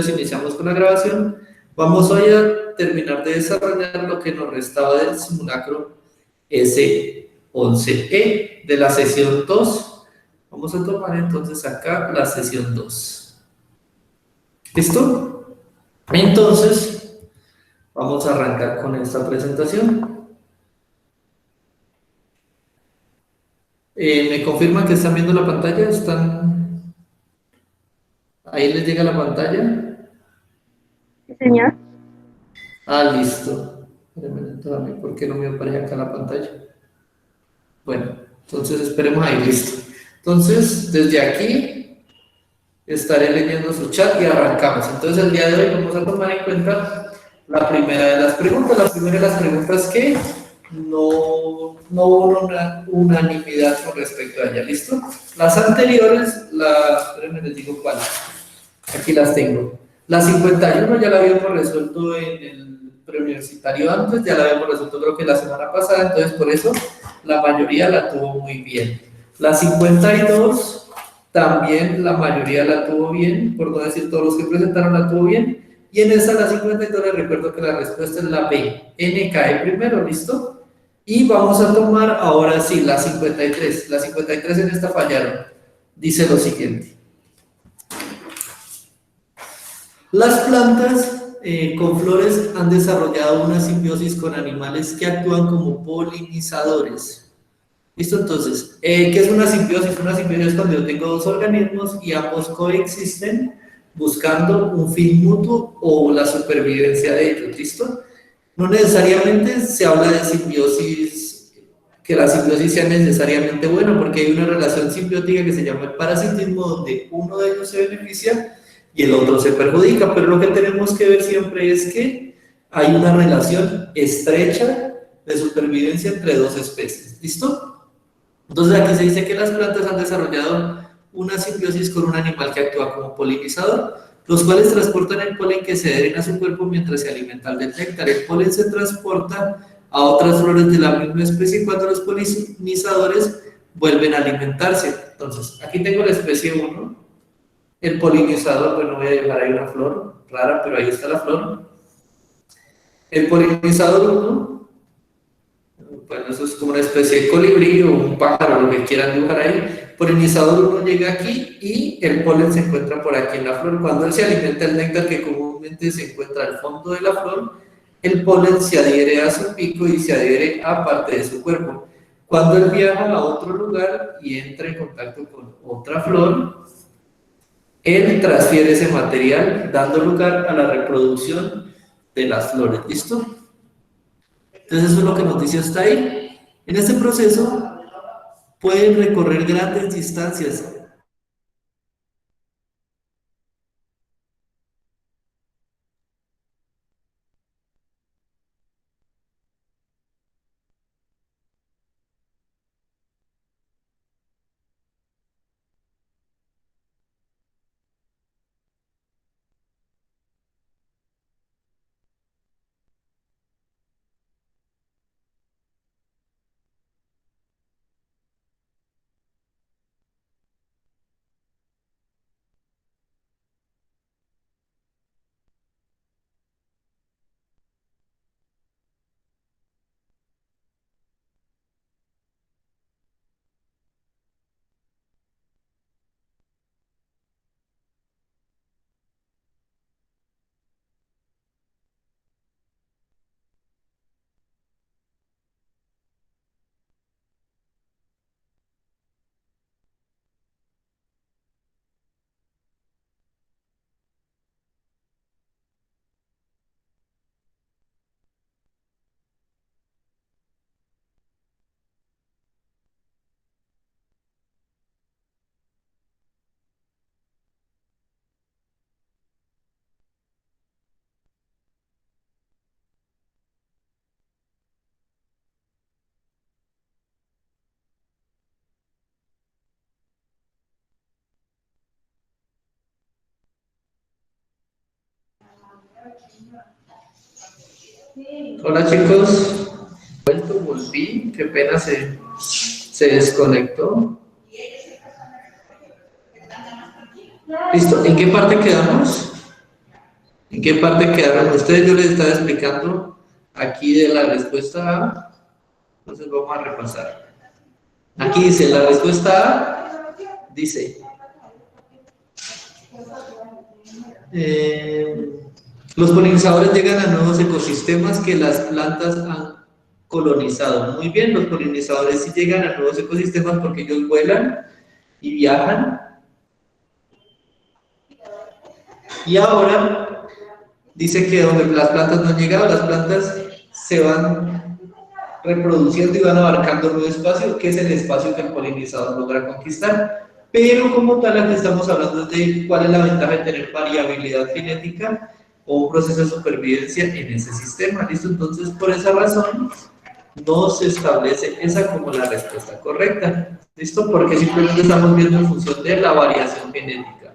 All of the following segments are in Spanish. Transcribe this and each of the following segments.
iniciamos con la grabación. Vamos hoy a terminar de desarrollar lo que nos restaba del simulacro S11E de la sesión 2. Vamos a tomar entonces acá la sesión 2. ¿Listo? Entonces, vamos a arrancar con esta presentación. ¿Me confirman que están viendo la pantalla? ¿Están... ¿Ahí les llega la pantalla? Sí, señor. Listo. Espérenme, ¿por qué no me aparece acá la pantalla? Bueno, entonces esperemos ahí, listo. Entonces, desde aquí estaré leyendo su chat y arrancamos. Entonces, el día de hoy vamos a tomar en cuenta la primera de las preguntas. La primera de las preguntas que no hubo una unanimidad con respecto a ella, ¿listo? Las anteriores, espérenme, les digo cuál. Aquí las tengo. La 51 ya la habíamos resuelto en el preuniversitario antes, ya la habíamos resuelto creo que la semana pasada, entonces por eso la mayoría la tuvo muy bien. La 52 también la mayoría la tuvo bien, por no decir todos los que presentaron la tuvo bien. Y en esa, la 52, les recuerdo que la respuesta es la B. N cae primero, ¿listo? Y vamos a tomar ahora sí la 53. La 53 en esta fallaron. Dice lo siguiente. Las plantas con flores han desarrollado una simbiosis con animales que actúan como polinizadores. ¿Listo? Entonces, ¿qué es una simbiosis? Una simbiosis es cuando yo tengo dos organismos y ambos coexisten buscando un fin mutuo o la supervivencia de ellos. ¿Listo? No necesariamente se habla de simbiosis, que la simbiosis sea necesariamente buena, porque hay una relación simbiótica que se llama el parasitismo, donde uno de ellos se beneficia y el otro se perjudica, pero lo que tenemos que ver siempre es que hay una relación estrecha de supervivencia entre dos especies. ¿Listo? Entonces aquí se dice que las plantas han desarrollado una simbiosis con un animal que actúa como polinizador, los cuales transportan el polen que se adhieren a su cuerpo mientras se alimentan del néctar. El polen se transporta a otras flores de la misma especie cuando los polinizadores vuelven a alimentarse. Entonces, aquí tengo la especie 1, el polinizador, bueno, voy a dejar ahí una flor rara, pero ahí está la flor. El polinizador 1, bueno, eso es como una especie de colibrí o un pájaro, lo que quieran dibujar ahí. Polinizador 1 llega aquí y el polen se encuentra por aquí en la flor. Cuando él se alimenta el néctar que comúnmente se encuentra al fondo de la flor, el polen se adhiere a su pico y se adhiere a parte de su cuerpo. Cuando él viaja a otro lugar y entra en contacto con otra flor, él transfiere ese material dando lugar a la reproducción de las flores. ¿Listo? Entonces eso es lo que nos dice hasta ahí. En este proceso pueden recorrer grandes distancias. Hola chicos, volví, qué pena se desconectó. Listo, ¿en qué parte quedamos? ¿En qué parte quedaron ustedes? Yo les estaba explicando aquí de la respuesta A, entonces vamos a repasar. Aquí dice, la respuesta A dice, los polinizadores llegan a nuevos ecosistemas que las plantas han colonizado. Muy bien, los polinizadores sí llegan a nuevos ecosistemas porque ellos vuelan y viajan. Y ahora dice que donde las plantas no han llegado, las plantas se van reproduciendo y van abarcando nuevo espacio, que es el espacio que el polinizador logra conquistar. Pero como tal, aquí estamos hablando de cuál es la ventaja de tener variabilidad genética o un proceso de supervivencia en ese sistema. ¿Listo? Entonces, por esa razón, no se establece esa como la respuesta correcta. ¿Listo? Porque simplemente estamos viendo en función de la variación genética,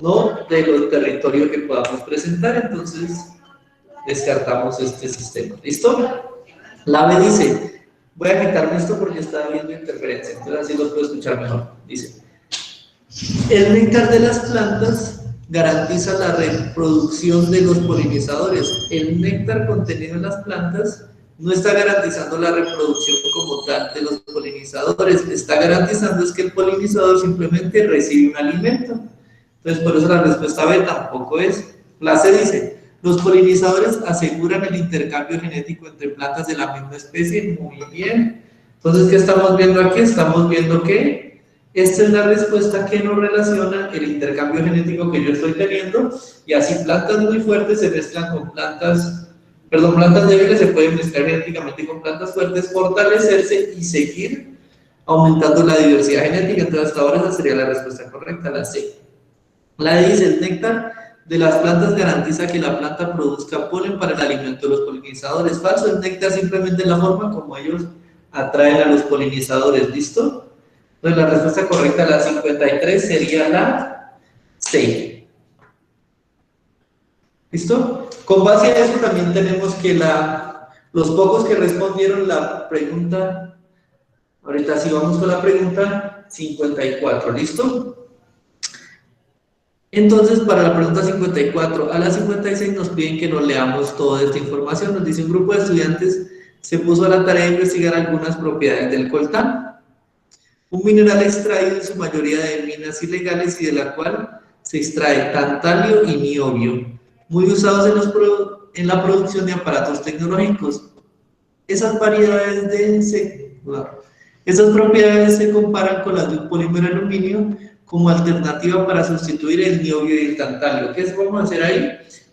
no de los territorios que podamos presentar. Entonces, descartamos este sistema. ¿Listo? La B dice, voy a quitarme esto porque está habiendo interferencia, entonces así lo puedo escuchar mejor. Dice, el néctar de las plantas garantiza la reproducción de los polinizadores. El néctar contenido en las plantas no está garantizando la reproducción como tal de los polinizadores, está garantizando es que el polinizador simplemente recibe un alimento. Entonces, por eso la respuesta B tampoco es. La C dice, los polinizadores aseguran el intercambio genético entre plantas de la misma especie. Muy bien. Entonces, ¿qué estamos viendo aquí? Estamos viendo que esta es la respuesta que nos relaciona el intercambio genético que yo estoy teniendo, y así plantas muy fuertes se mezclan con plantas débiles se pueden mezclar genéticamente con plantas fuertes, fortalecerse y seguir aumentando la diversidad genética. Entonces, hasta ahora esa sería la respuesta correcta, la C. La D dice, el néctar de las plantas garantiza que la planta produzca polen para el alimento de los polinizadores. Falso, el néctar simplemente es la forma como ellos atraen a los polinizadores. ¿Listo? Entonces, la respuesta correcta, la 53, sería la C. ¿Listo? Con base a eso también tenemos que los pocos que respondieron la pregunta, ahorita sí vamos con la pregunta 54, ¿listo? Entonces, para la pregunta 54, a la 56 nos piden que nos leamos toda esta información. Nos dice, un grupo de estudiantes se puso a la tarea de investigar algunas propiedades del coltán, un mineral extraído en su mayoría de minas ilegales y de la cual se extrae tantalio y niobio, muy usados en la producción de aparatos tecnológicos. Esas propiedades se comparan con las de un polímero de aluminio como alternativa para sustituir el niobio y el tantalio. ¿Qué vamos a hacer ahí?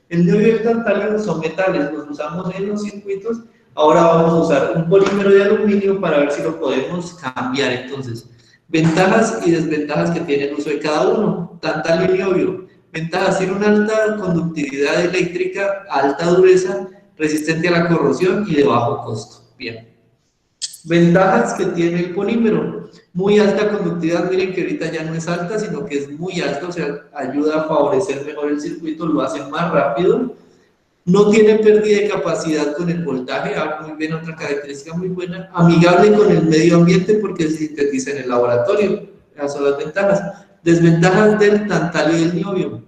El niobio y el tantalio son metales, los usamos en los circuitos. Ahora vamos a usar un polímero de aluminio para ver si lo podemos cambiar. Entonces, ventajas y desventajas que tiene el uso de cada uno. Tantalio y niobio. Ventajas: tiene una alta conductividad eléctrica, alta dureza, resistente a la corrosión y de bajo costo. Bien. Ventajas que tiene el polímero: muy alta conductividad. Miren que ahorita ya no es alta, sino que es muy alta, o sea, ayuda a favorecer mejor el circuito, lo hace más rápido. No tiene pérdida de capacidad con el voltaje, muy bien, otra característica muy buena. Amigable con el medio ambiente porque se sintetiza en el laboratorio. Esas son las ventajas. Desventajas del tantalio y del niobio: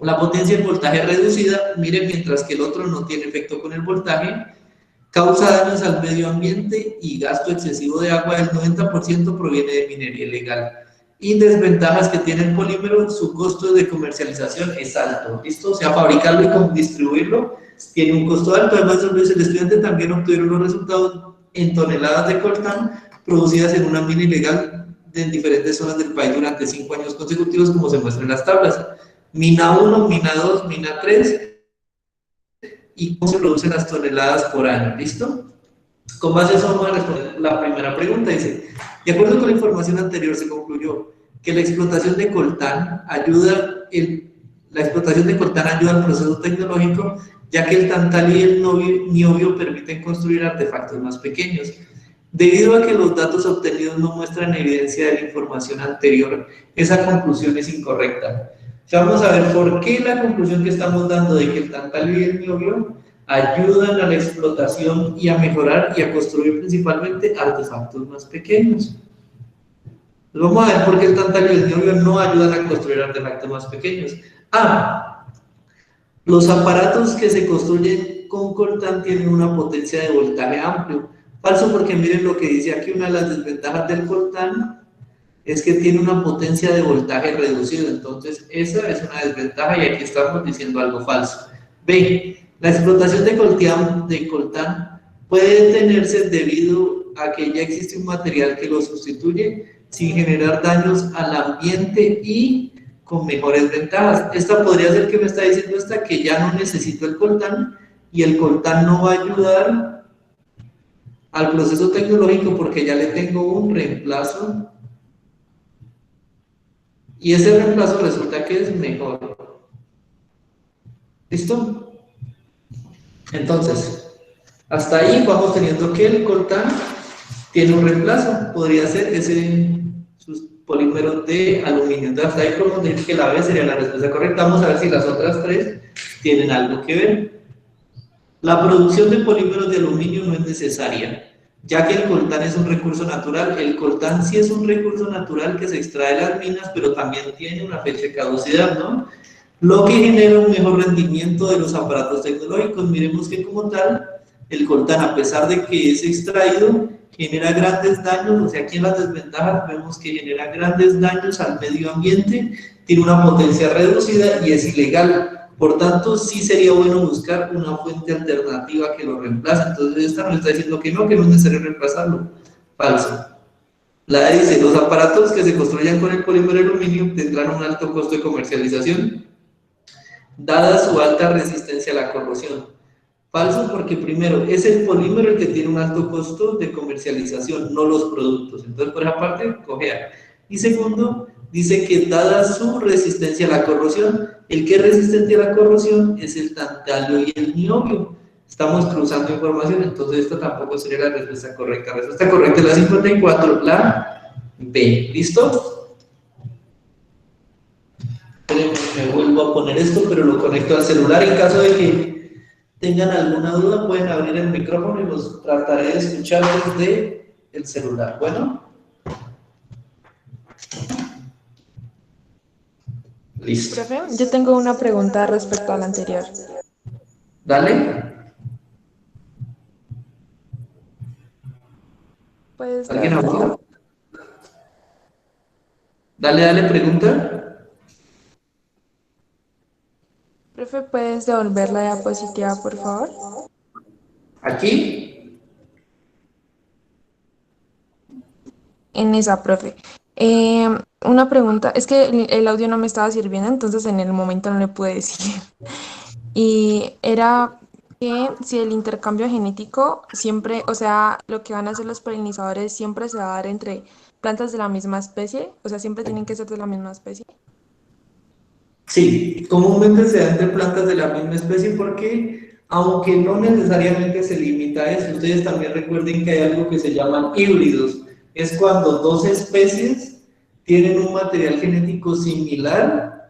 la potencia del voltaje reducida, miren, mientras que el otro no tiene efecto con el voltaje. Causa daños al medio ambiente y gasto excesivo de agua. El 90% proviene de minería ilegal. Y desventajas que tiene el polímero: su costo de comercialización es alto. ¿Listo? O sea, fabricarlo y distribuirlo tiene un costo alto. Además, el estudiante también obtuvieron los resultados en toneladas de coltán producidas en una mina ilegal en diferentes zonas del país durante 5 años consecutivos, como se muestra en las tablas. Mina 1, mina 2, mina 3, y cómo se producen las toneladas por año. ¿Listo? Con base a eso vamos a responder la primera pregunta. Dice, de acuerdo con la información anterior, se concluyó que la explotación de coltán ayuda al proceso tecnológico, ya que el tantalio y el niobio permiten construir artefactos más pequeños. Debido a que los datos obtenidos no muestran evidencia de la información anterior, esa conclusión es incorrecta. Vamos a ver por qué la conclusión que estamos dando de que el tantalio y el niobio ayudan a la explotación y a mejorar y a construir principalmente artefactos más pequeños. Vamos a ver por qué el tantalio y el niobio no ayudan a construir artefactos más pequeños. Los aparatos que se construyen con coltán tienen una potencia de voltaje amplio. Falso, porque miren lo que dice aquí, una de las desventajas del coltán es que tiene una potencia de voltaje reducido, entonces esa es una desventaja y aquí estamos diciendo algo falso. B. La explotación de coltán puede detenerse debido a que ya existe un material que lo sustituye sin generar daños al ambiente y con mejores ventajas. Esta podría ser que me está diciendo esta que ya no necesito el coltán y el coltán no va a ayudar al proceso tecnológico porque ya le tengo un reemplazo y ese reemplazo resulta que es mejor. ¿Listo? Entonces, hasta ahí vamos teniendo que el coltán tiene un reemplazo, podría ser sus polímeros de aluminio. Entonces, hasta ahí podemos decir que la B sería la respuesta correcta. Vamos a ver si las otras tres tienen algo que ver. La producción de polímeros de aluminio no es necesaria, ya que el coltán es un recurso natural. El coltán sí es un recurso natural que se extrae de las minas, pero también tiene una fecha de caducidad, ¿no? Lo que genera un mejor rendimiento de los aparatos tecnológicos. Miremos que como tal, el coltán, a pesar de que es extraído, genera grandes daños, o sea, aquí en las desventajas vemos que genera grandes daños al medio ambiente, tiene una potencia reducida y es ilegal. Por tanto, sí sería bueno buscar una fuente alternativa que lo reemplace. Entonces, esta nos está diciendo que no es necesario reemplazarlo. Falso. La E dice, los aparatos que se construyan con el polímero de aluminio tendrán un alto costo de comercialización, dada su alta resistencia a la corrosión. Falso, porque primero, es el polímero el que tiene un alto costo de comercialización, no los productos. Entonces, por esa parte, cojea. Y segundo, dice que dada su resistencia a la corrosión, el que es resistente a la corrosión es el tantalio y el niobio. Estamos cruzando información, entonces esta tampoco sería la respuesta correcta. La respuesta correcta es la 54, la B. ¿Listo? Me vuelvo a poner esto, pero lo conecto al celular. En caso de que tengan alguna duda, pueden abrir el micrófono y los trataré de escuchar desde el celular. Bueno. Listo. Profe, yo tengo una pregunta respecto a la anterior. Dale. Pues, ¿Alguien habló? Dale, pregunta. profe, ¿puedes devolver la diapositiva, por favor? ¿Aquí? En esa, profe. Una pregunta, es que el audio no me estaba sirviendo, entonces en el momento no le pude decir. Y era que si el intercambio genético siempre, o sea, lo que van a hacer los polinizadores siempre se va a dar entre plantas de la misma especie, o sea, siempre tienen que ser de la misma especie. Sí, comúnmente se da entre plantas de la misma especie porque, aunque no necesariamente se limita a eso, ustedes también recuerden que hay algo que se llaman híbridos. Es cuando dos especies tienen un material genético similar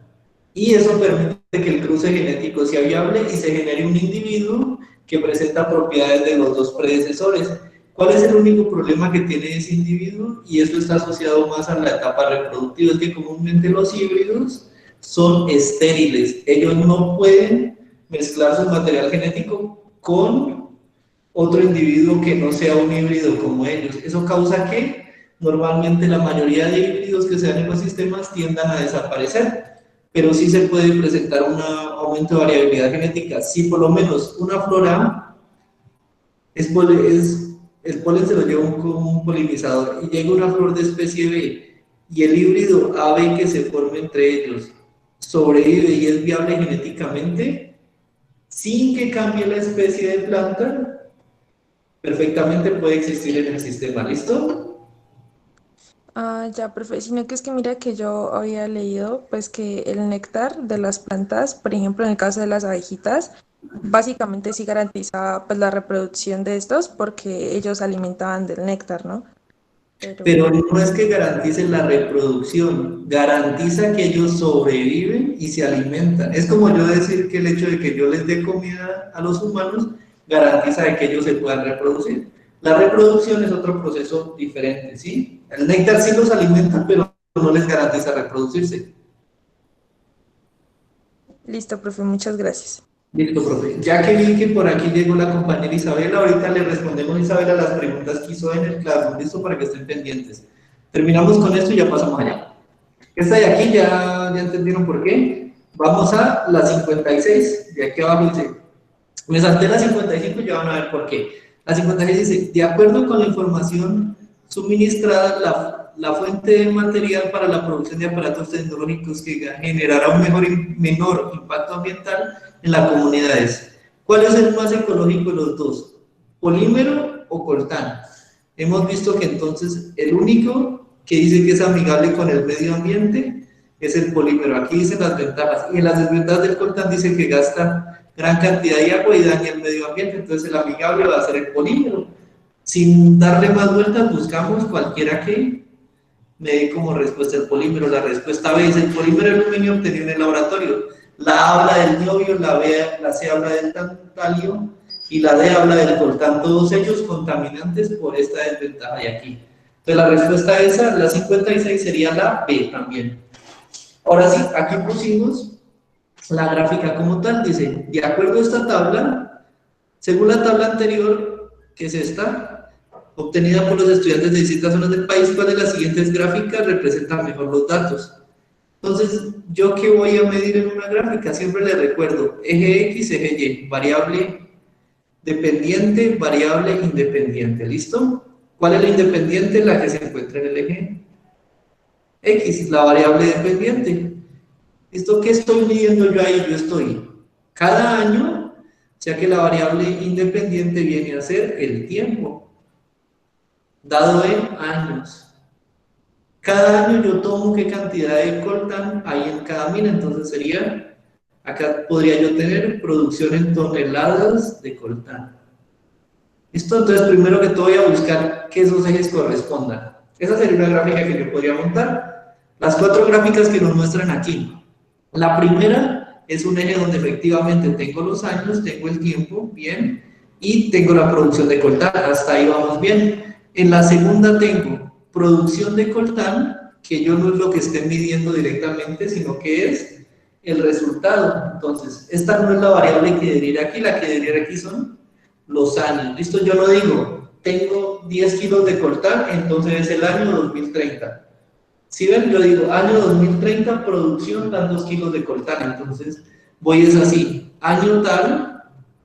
y eso permite que el cruce genético sea viable y se genere un individuo que presenta propiedades de los dos predecesores. ¿Cuál es el único problema que tiene ese individuo? Y esto está asociado más a la etapa reproductiva, es que comúnmente los híbridos son estériles, ellos no pueden mezclar su material genético con otro individuo que no sea un híbrido como ellos. Eso causa que normalmente la mayoría de híbridos que se dan en los sistemas tiendan a desaparecer, pero sí se puede presentar un aumento de variabilidad genética. Si por lo menos una flora el polen se lo lleva un polinizador y llega una flor de especie B y el híbrido AB que se forme entre ellos sobrevive y es viable genéticamente sin que cambie la especie de planta, perfectamente puede existir en el sistema. ¿Listo? Ah, ya, profe, sino que es que mira que yo había leído pues que el néctar de las plantas, por ejemplo en el caso de las abejitas, básicamente sí garantiza pues la reproducción de estos porque ellos se alimentaban del néctar, ¿no? Pero Pero no es que garanticen la reproducción, garantiza que ellos sobreviven y se alimentan. Es como yo decir que el hecho de que yo les dé comida a los humanos garantiza de que ellos se puedan reproducir. La reproducción es otro proceso diferente, ¿sí? El néctar sí los alimenta, pero no les garantiza reproducirse. listo, profe, muchas gracias. Listo, profe. Ya que vi que por aquí llegó la compañera Isabela, ahorita le respondemos a Isabela las preguntas que hizo en el Classroom, listo, para que estén pendientes. Terminamos con esto y ya pasamos allá. Esta de aquí ya entendieron por qué. Vamos a la 56, de aquí abajo dice, me salté la 55 y ya van a ver por qué. La 56 dice, de acuerdo con la información suministrada, la fuente de material para la producción de aparatos tecnológicos que generará un menor impacto ambiental en las comunidades. ¿Cuál es el más ecológico de los dos? ¿Polímero o coltán? Hemos visto que entonces el único que dice que es amigable con el medio ambiente es el polímero. Aquí dicen las ventajas. Y en las desventajas del coltán dice que gasta gran cantidad de agua y daña el medio ambiente. Entonces el amigable va a ser el polímero. Sin darle más vueltas, buscamos cualquiera que me dé como respuesta el polímero. La respuesta B es el polímero de aluminio obtenido en el laboratorio. La A habla del niobio, la C habla del tantalio y la D habla del coltán. Todos ellos contaminantes por esta desventaja de aquí. Entonces la respuesta a esa, la 56, sería la B también. Ahora sí, aquí pusimos la gráfica como tal. Dice, de acuerdo a esta tabla, según la tabla anterior, que es esta, obtenida por los estudiantes de distintas zonas del país, ¿cuál de las siguientes gráficas representa mejor los datos? Entonces, ¿yo qué voy a medir en una gráfica? Siempre les recuerdo, eje X, eje Y, variable dependiente, variable independiente, ¿listo? ¿Cuál es la independiente? La que se encuentra en el eje X, la variable dependiente. ¿Esto qué estoy midiendo yo ahí? Yo estoy cada año, ya que la variable independiente viene a ser el tiempo, dado en años. Cada año yo tomo qué cantidad de coltán hay en cada mina, entonces sería, acá podría yo tener producción en toneladas de coltán. ¿Listo? Entonces primero que todo voy a buscar que esos ejes correspondan. Esa sería una gráfica que yo podría montar. Las 4 gráficas que nos muestran aquí. La primera es un eje donde efectivamente tengo los años, tengo el tiempo, bien, y tengo la producción de coltán, hasta ahí vamos bien. En la segunda tengo producción de coltán, que yo no es lo que esté midiendo directamente, sino que es el resultado. Entonces, esta no es la variable que debería ir aquí, la que debería ir aquí son los años. ¿Listo? Yo no digo, tengo 10 kilos de coltán, entonces es el año 2030. Si ven, yo digo, año 2030, producción, dan 2 kilos de coltán. Entonces, voy es así, año tal,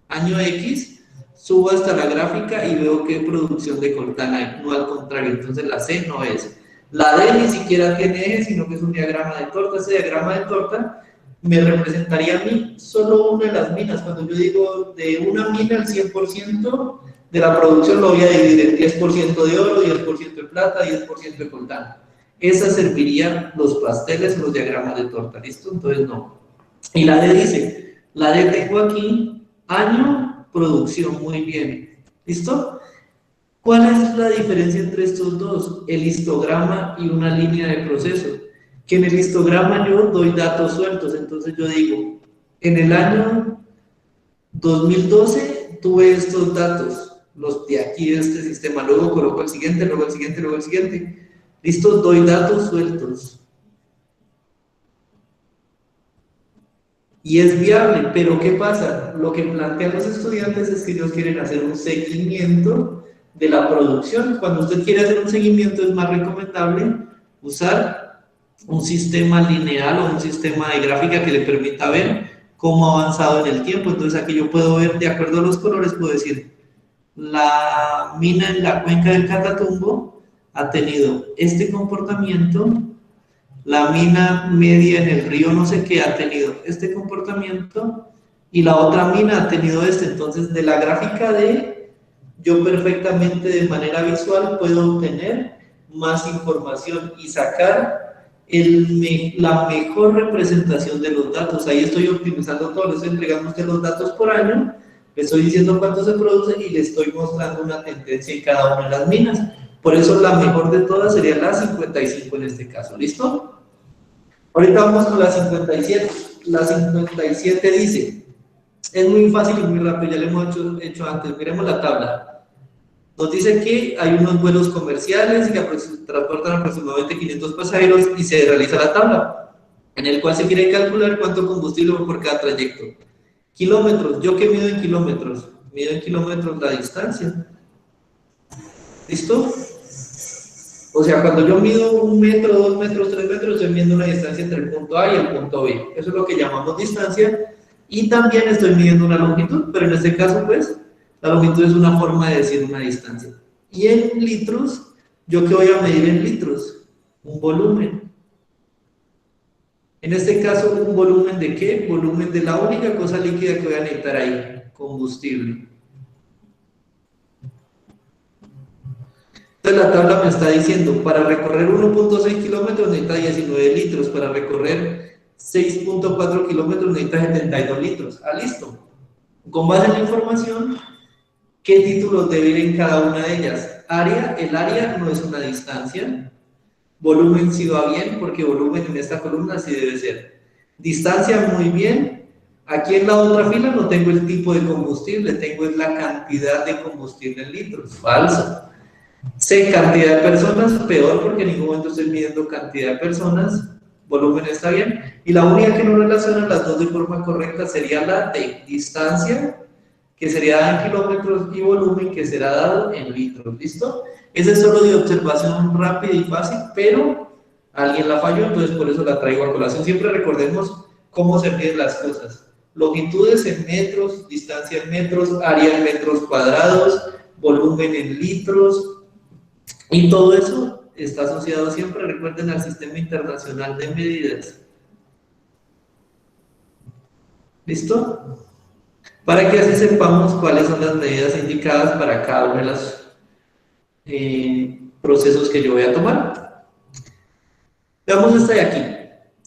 año X, subo hasta la gráfica y veo qué producción de coltán hay, no al contrario. Entonces, la C no es. La D ni siquiera tiene eje, sino que es un diagrama de torta. Ese diagrama de torta me representaría a mí solo una de las minas. Cuando yo digo de una mina, el 100% de la producción lo voy a dividir en 10% de oro, 10% de plata, 10% de coltán. Esas servirían los pasteles, los diagramas de torta, ¿listo? Entonces no. Y la D dice, la D tengo aquí, año, producción, muy bien, ¿listo? ¿Cuál es la diferencia entre estos dos? El histograma y una línea de proceso. Que en el histograma yo doy datos sueltos, entonces yo digo, en el año 2012 tuve estos datos, los de aquí de este sistema, luego coloco el siguiente, luego el siguiente, luego el siguiente. Listo, doy datos sueltos. Y es viable, pero ¿qué pasa? Lo que plantean los estudiantes es que ellos quieren hacer un seguimiento de la producción. Cuando usted quiere hacer un seguimiento es más recomendable usar un sistema lineal o un sistema de gráfica que le permita ver cómo ha avanzado en el tiempo. Entonces aquí yo puedo ver, de acuerdo a los colores, puedo decir, la mina en la cuenca del Catatumbo ha tenido este comportamiento, la mina media en el río no sé qué ha tenido este comportamiento y la otra mina ha tenido este. Entonces de la gráfica D yo perfectamente de manera visual puedo obtener más información y sacar la mejor representación de los datos. Ahí estoy optimizando todo, le estoy entregando a usted los datos por año, le estoy diciendo cuánto se produce y le estoy mostrando una tendencia en cada una de las minas. Por eso la mejor de todas sería la 55 en este caso, ¿listo? Ahorita vamos con la 57. La 57 dice, es muy fácil y muy rápido, ya lo hemos hecho antes, miremos la tabla. Nos dice que hay unos vuelos comerciales que transportan aproximadamente 500 pasajeros y se realiza la tabla, en el cual se quiere calcular cuánto combustible va por cada trayecto. Kilómetros, ¿yo qué mido en kilómetros? Mido en kilómetros la distancia. ¿Listo? O sea, cuando yo mido 1 metro, 2 metros, 3 metros, estoy midiendo una distancia entre el punto A y el punto B. Eso es lo que llamamos distancia. Y también estoy midiendo una longitud, pero en este caso, pues, la longitud es una forma de decir una distancia. Y en litros, ¿yo qué voy a medir en litros? Un volumen. En este caso, ¿un volumen de qué? Volumen de la única cosa líquida que voy a necesitar ahí, combustible. Entonces la tabla me está diciendo, para recorrer 1.6 kilómetros necesita 19 litros, para recorrer 6.4 kilómetros necesita 72 litros. Ah, listo. Con base en la información, ¿qué títulos debe ir en cada una de ellas? Área, el área no es una distancia. Volumen sí va bien, porque volumen en esta columna sí debe ser. Distancia muy bien. Aquí en la otra fila no tengo el tipo de combustible, tengo la cantidad de combustible en litros. Falso. C, cantidad de personas, peor porque en ningún momento estoy midiendo cantidad de personas, volumen está bien, y la única que no relaciona las dos de forma correcta sería la de distancia, que sería dada en kilómetros, y volumen, que será dado en litros, ¿listo? Ese es solo de observación rápida y fácil, pero alguien la falló, entonces por eso la traigo a colación. Siempre recordemos cómo se miden las cosas. Longitudes en metros, distancia en metros, área en metros cuadrados, volumen en litros, y todo eso está asociado siempre, recuerden, al Sistema Internacional de Medidas. ¿Listo? Para que así sepamos cuáles son las medidas indicadas para cada uno de los procesos que yo voy a tomar. Veamos esta de aquí.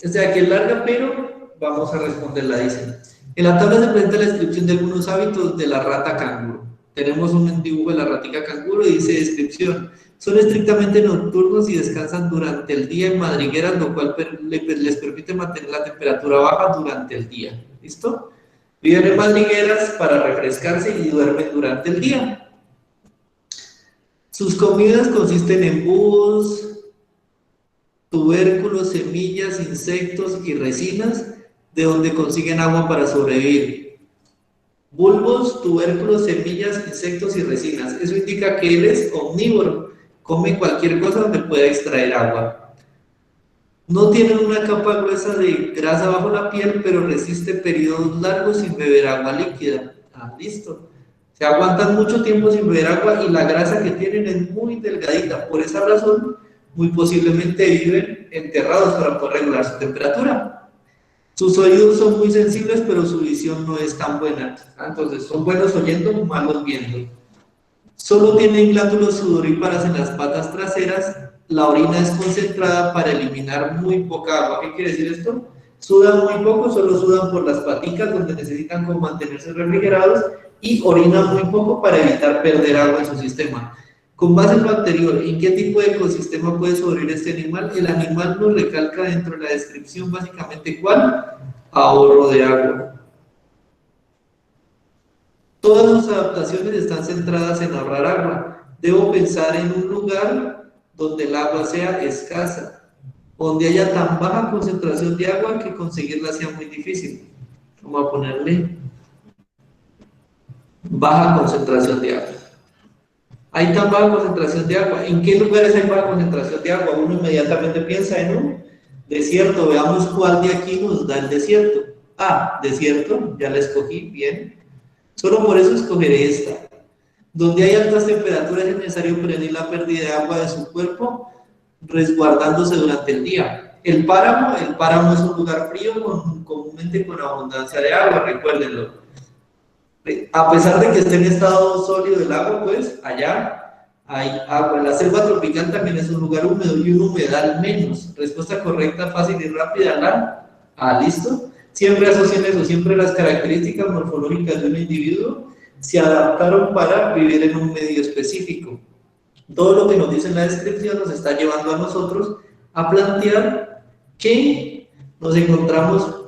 Esta de aquí es larga, pero vamos a responderla, dice. En la tabla se presenta la descripción de algunos hábitos de la rata canguro. Tenemos un dibujo de la ratica canguro y dice descripción. Son estrictamente nocturnos y descansan durante el día en madrigueras, lo cual les permite mantener la temperatura baja durante el día. ¿Listo? Viven en madrigueras para refrescarse y duermen durante el día. Sus comidas consisten en búhos, tubérculos, semillas, insectos y resinas, de donde consiguen agua para sobrevivir. Bulbos, tubérculos, semillas, insectos y resinas. Eso indica que él es omnívoro. Come cualquier cosa donde pueda extraer agua. No tienen una capa gruesa de grasa bajo la piel, pero resiste periodos largos sin beber agua líquida. Ah, listo. Se aguantan mucho tiempo sin beber agua y la grasa que tienen es muy delgadita. Por esa razón, muy posiblemente viven enterrados para poder regular su temperatura. Sus oídos son muy sensibles, pero su visión no es tan buena. Entonces, son buenos oyendo, malos viendo. Solo tienen glándulas sudoríparas en las patas traseras. La orina es concentrada para eliminar muy poca agua. ¿Qué quiere decir esto? Sudan muy poco, solo sudan por las paticas, donde necesitan como mantenerse refrigerados, y orinan muy poco para evitar perder agua en su sistema. Con base en lo anterior, ¿en qué tipo de ecosistema puede sobrevivir este animal? El animal nos recalca dentro de la descripción básicamente ¿cuál? Ahorro de agua. Todas sus adaptaciones están centradas en ahorrar agua. Debo pensar en un lugar donde el agua sea escasa, donde haya tan baja concentración de agua que conseguirla sea muy difícil. Vamos a ponerle baja concentración de agua. Hay tan baja concentración de agua. ¿En qué lugares hay baja concentración de agua? Uno inmediatamente piensa en un desierto. Veamos cuál de aquí nos da el desierto. Ah, desierto, ya la escogí, bien. Solo por eso escogeré esta. Donde hay altas temperaturas es necesario prevenir la pérdida de agua de su cuerpo, resguardándose durante el día. El páramo es un lugar frío comúnmente con abundancia de agua, recuérdenlo. A pesar de que esté en estado sólido el agua, pues allá hay agua. La selva tropical también es un lugar húmedo y un humedal menos. Respuesta correcta, fácil y rápida, la A, ¿listo? Siempre asocian eso, siempre las características morfológicas de un individuo se adaptaron para vivir en un medio específico. Todo lo que nos dice en la descripción nos está llevando a nosotros a plantear que nos encontramos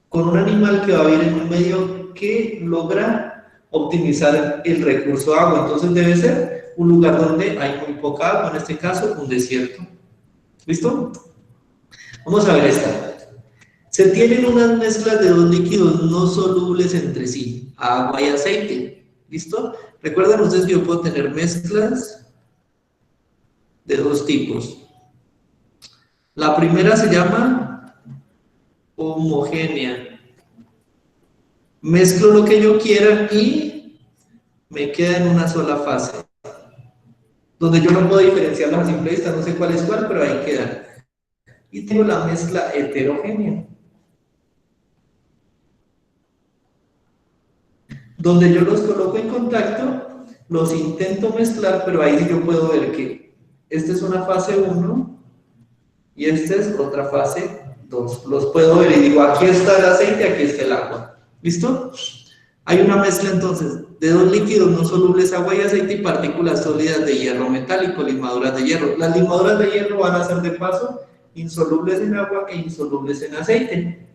con un animal que va a vivir en un medio que logra optimizar el recurso agua. Entonces debe ser un lugar donde hay muy poca agua, en este caso un desierto. ¿Listo? Vamos a ver esta. Se tienen unas mezclas de dos líquidos no solubles entre sí, agua y aceite. ¿Listo? Recuerdan ustedes que yo puedo tener mezclas de dos tipos. La primera se llama homogénea. Mezclo lo que yo quiera y me queda en una sola fase, donde yo no puedo diferenciarlas a simple vista, no sé cuál es cuál, pero ahí quedan. Y tengo la mezcla heterogénea, donde yo los coloco en contacto, los intento mezclar, pero ahí sí yo puedo ver que esta es una fase 1 y esta es otra fase 2. Los puedo ver y digo, aquí está el aceite, aquí está el agua. ¿Listo? Hay una mezcla entonces de dos líquidos no solubles, agua y aceite, y partículas sólidas de hierro metálico, limaduras de hierro. Las limaduras de hierro van a ser de paso insolubles en agua e insolubles en aceite.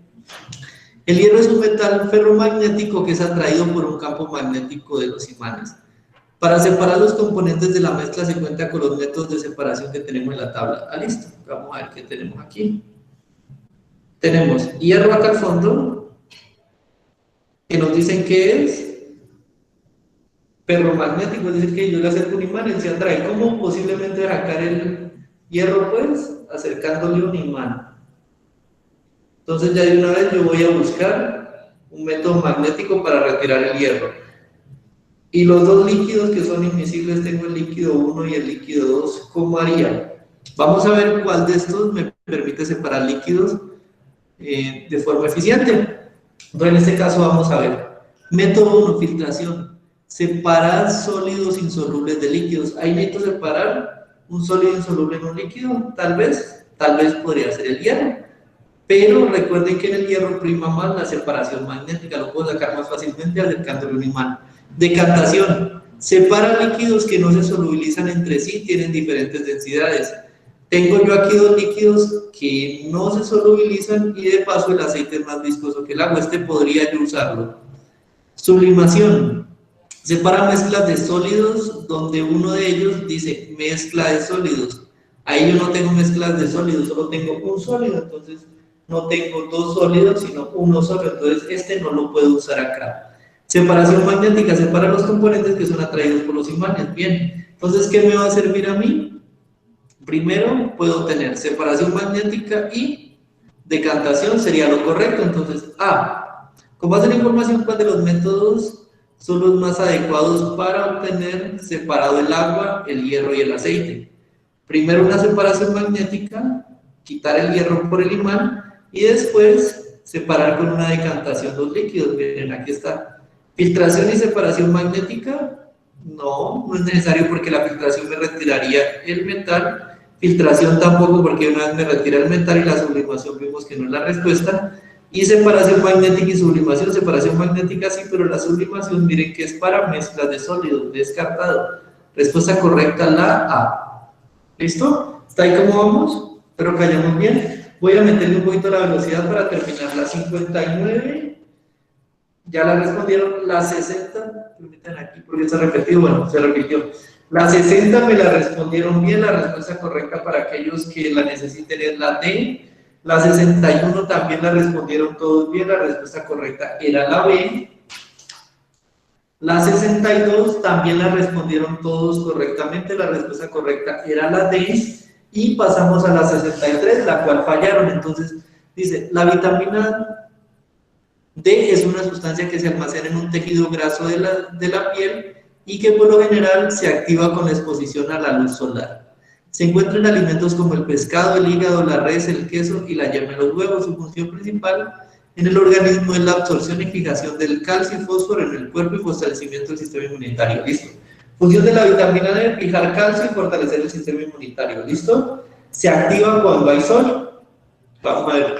El hierro es un metal ferromagnético que es atraído por un campo magnético de los imanes. Para separar los componentes de la mezcla se cuenta con los métodos de separación que tenemos en la tabla. Ah, listo. Vamos a ver qué tenemos aquí. Tenemos hierro acá al fondo, que nos dicen que es ferromagnético, es decir, que yo le acerco un imán, él se atrae. ¿Cómo posiblemente sacar el hierro? Pues acercándole un imán. Entonces ya de una vez yo voy a buscar un método magnético para retirar el hierro. Y los dos líquidos que son invisibles, tengo el líquido 1 y el líquido 2, ¿cómo haría? Vamos a ver cuál de estos me permite separar líquidos de forma eficiente. Entonces en este caso vamos a ver. Método 1, filtración. Separar sólidos insolubles de líquidos. Ahí necesito separar un sólido insoluble en un líquido, tal vez podría ser el hierro. Pero recuerden que en el hierro prima más la separación magnética, lo puedo sacar más fácilmente acercándole un imán. Decantación. Separa líquidos que no se solubilizan entre sí, tienen diferentes densidades. Tengo yo aquí dos líquidos que no se solubilizan y de paso el aceite es más viscoso que el agua. Este podría yo usarlo. Sublimación. Separa mezclas de sólidos donde uno de ellos dice mezcla de sólidos. Ahí yo no tengo mezclas de sólidos, solo tengo un sólido, entonces no tengo dos sólidos, sino uno solo, entonces este no lo puedo usar acá. Separación magnética, separa los componentes que son atraídos por los imanes. Bien, entonces, ¿qué me va a servir a mí? Primero, puedo tener separación magnética y decantación, sería lo correcto. Entonces, con base en la información, ¿cuál de los métodos son los más adecuados para obtener separado el agua, el hierro y el aceite? Primero, una separación magnética, quitar el hierro por el imán, y después separar con una decantación los líquidos. Miren, aquí está. Filtración y separación magnética, no es necesario porque la filtración me retiraría el metal. Filtración tampoco, porque una vez me retira el metal, y la sublimación vimos que no es la respuesta. Y separación magnética y sublimación. Separación magnética sí, pero la sublimación, miren que es para mezclas de sólidos, descartado. Respuesta correcta, la A. ¿Listo? ¿Está ahí cómo vamos? Espero que vayamos bien. Voy a meterle un poquito la velocidad para terminar. La 59, ya la respondieron. La 60, permítanme aquí porque se ha repetido, bueno, se repitió. La 60 me la respondieron bien, la respuesta correcta para aquellos que la necesiten es la D. La 61 también la respondieron todos bien, la respuesta correcta era la B. La 62 también la respondieron todos correctamente, la respuesta correcta era la D. Y pasamos a la 63, la cual fallaron. Entonces, dice, la vitamina D es una sustancia que se almacena en un tejido graso de la piel y que por lo general se activa con la exposición a la luz solar. Se encuentra en alimentos como el pescado, el hígado, la res, el queso y la yema de los huevos. Su función principal en el organismo es la absorción y fijación del calcio y fósforo en el cuerpo y fortalecimiento del sistema inmunitario. ¿Listo? Función de la vitamina D, fijar calcio y fortalecer el sistema inmunitario. ¿Listo? Se activa cuando hay sol. Vamos a ver.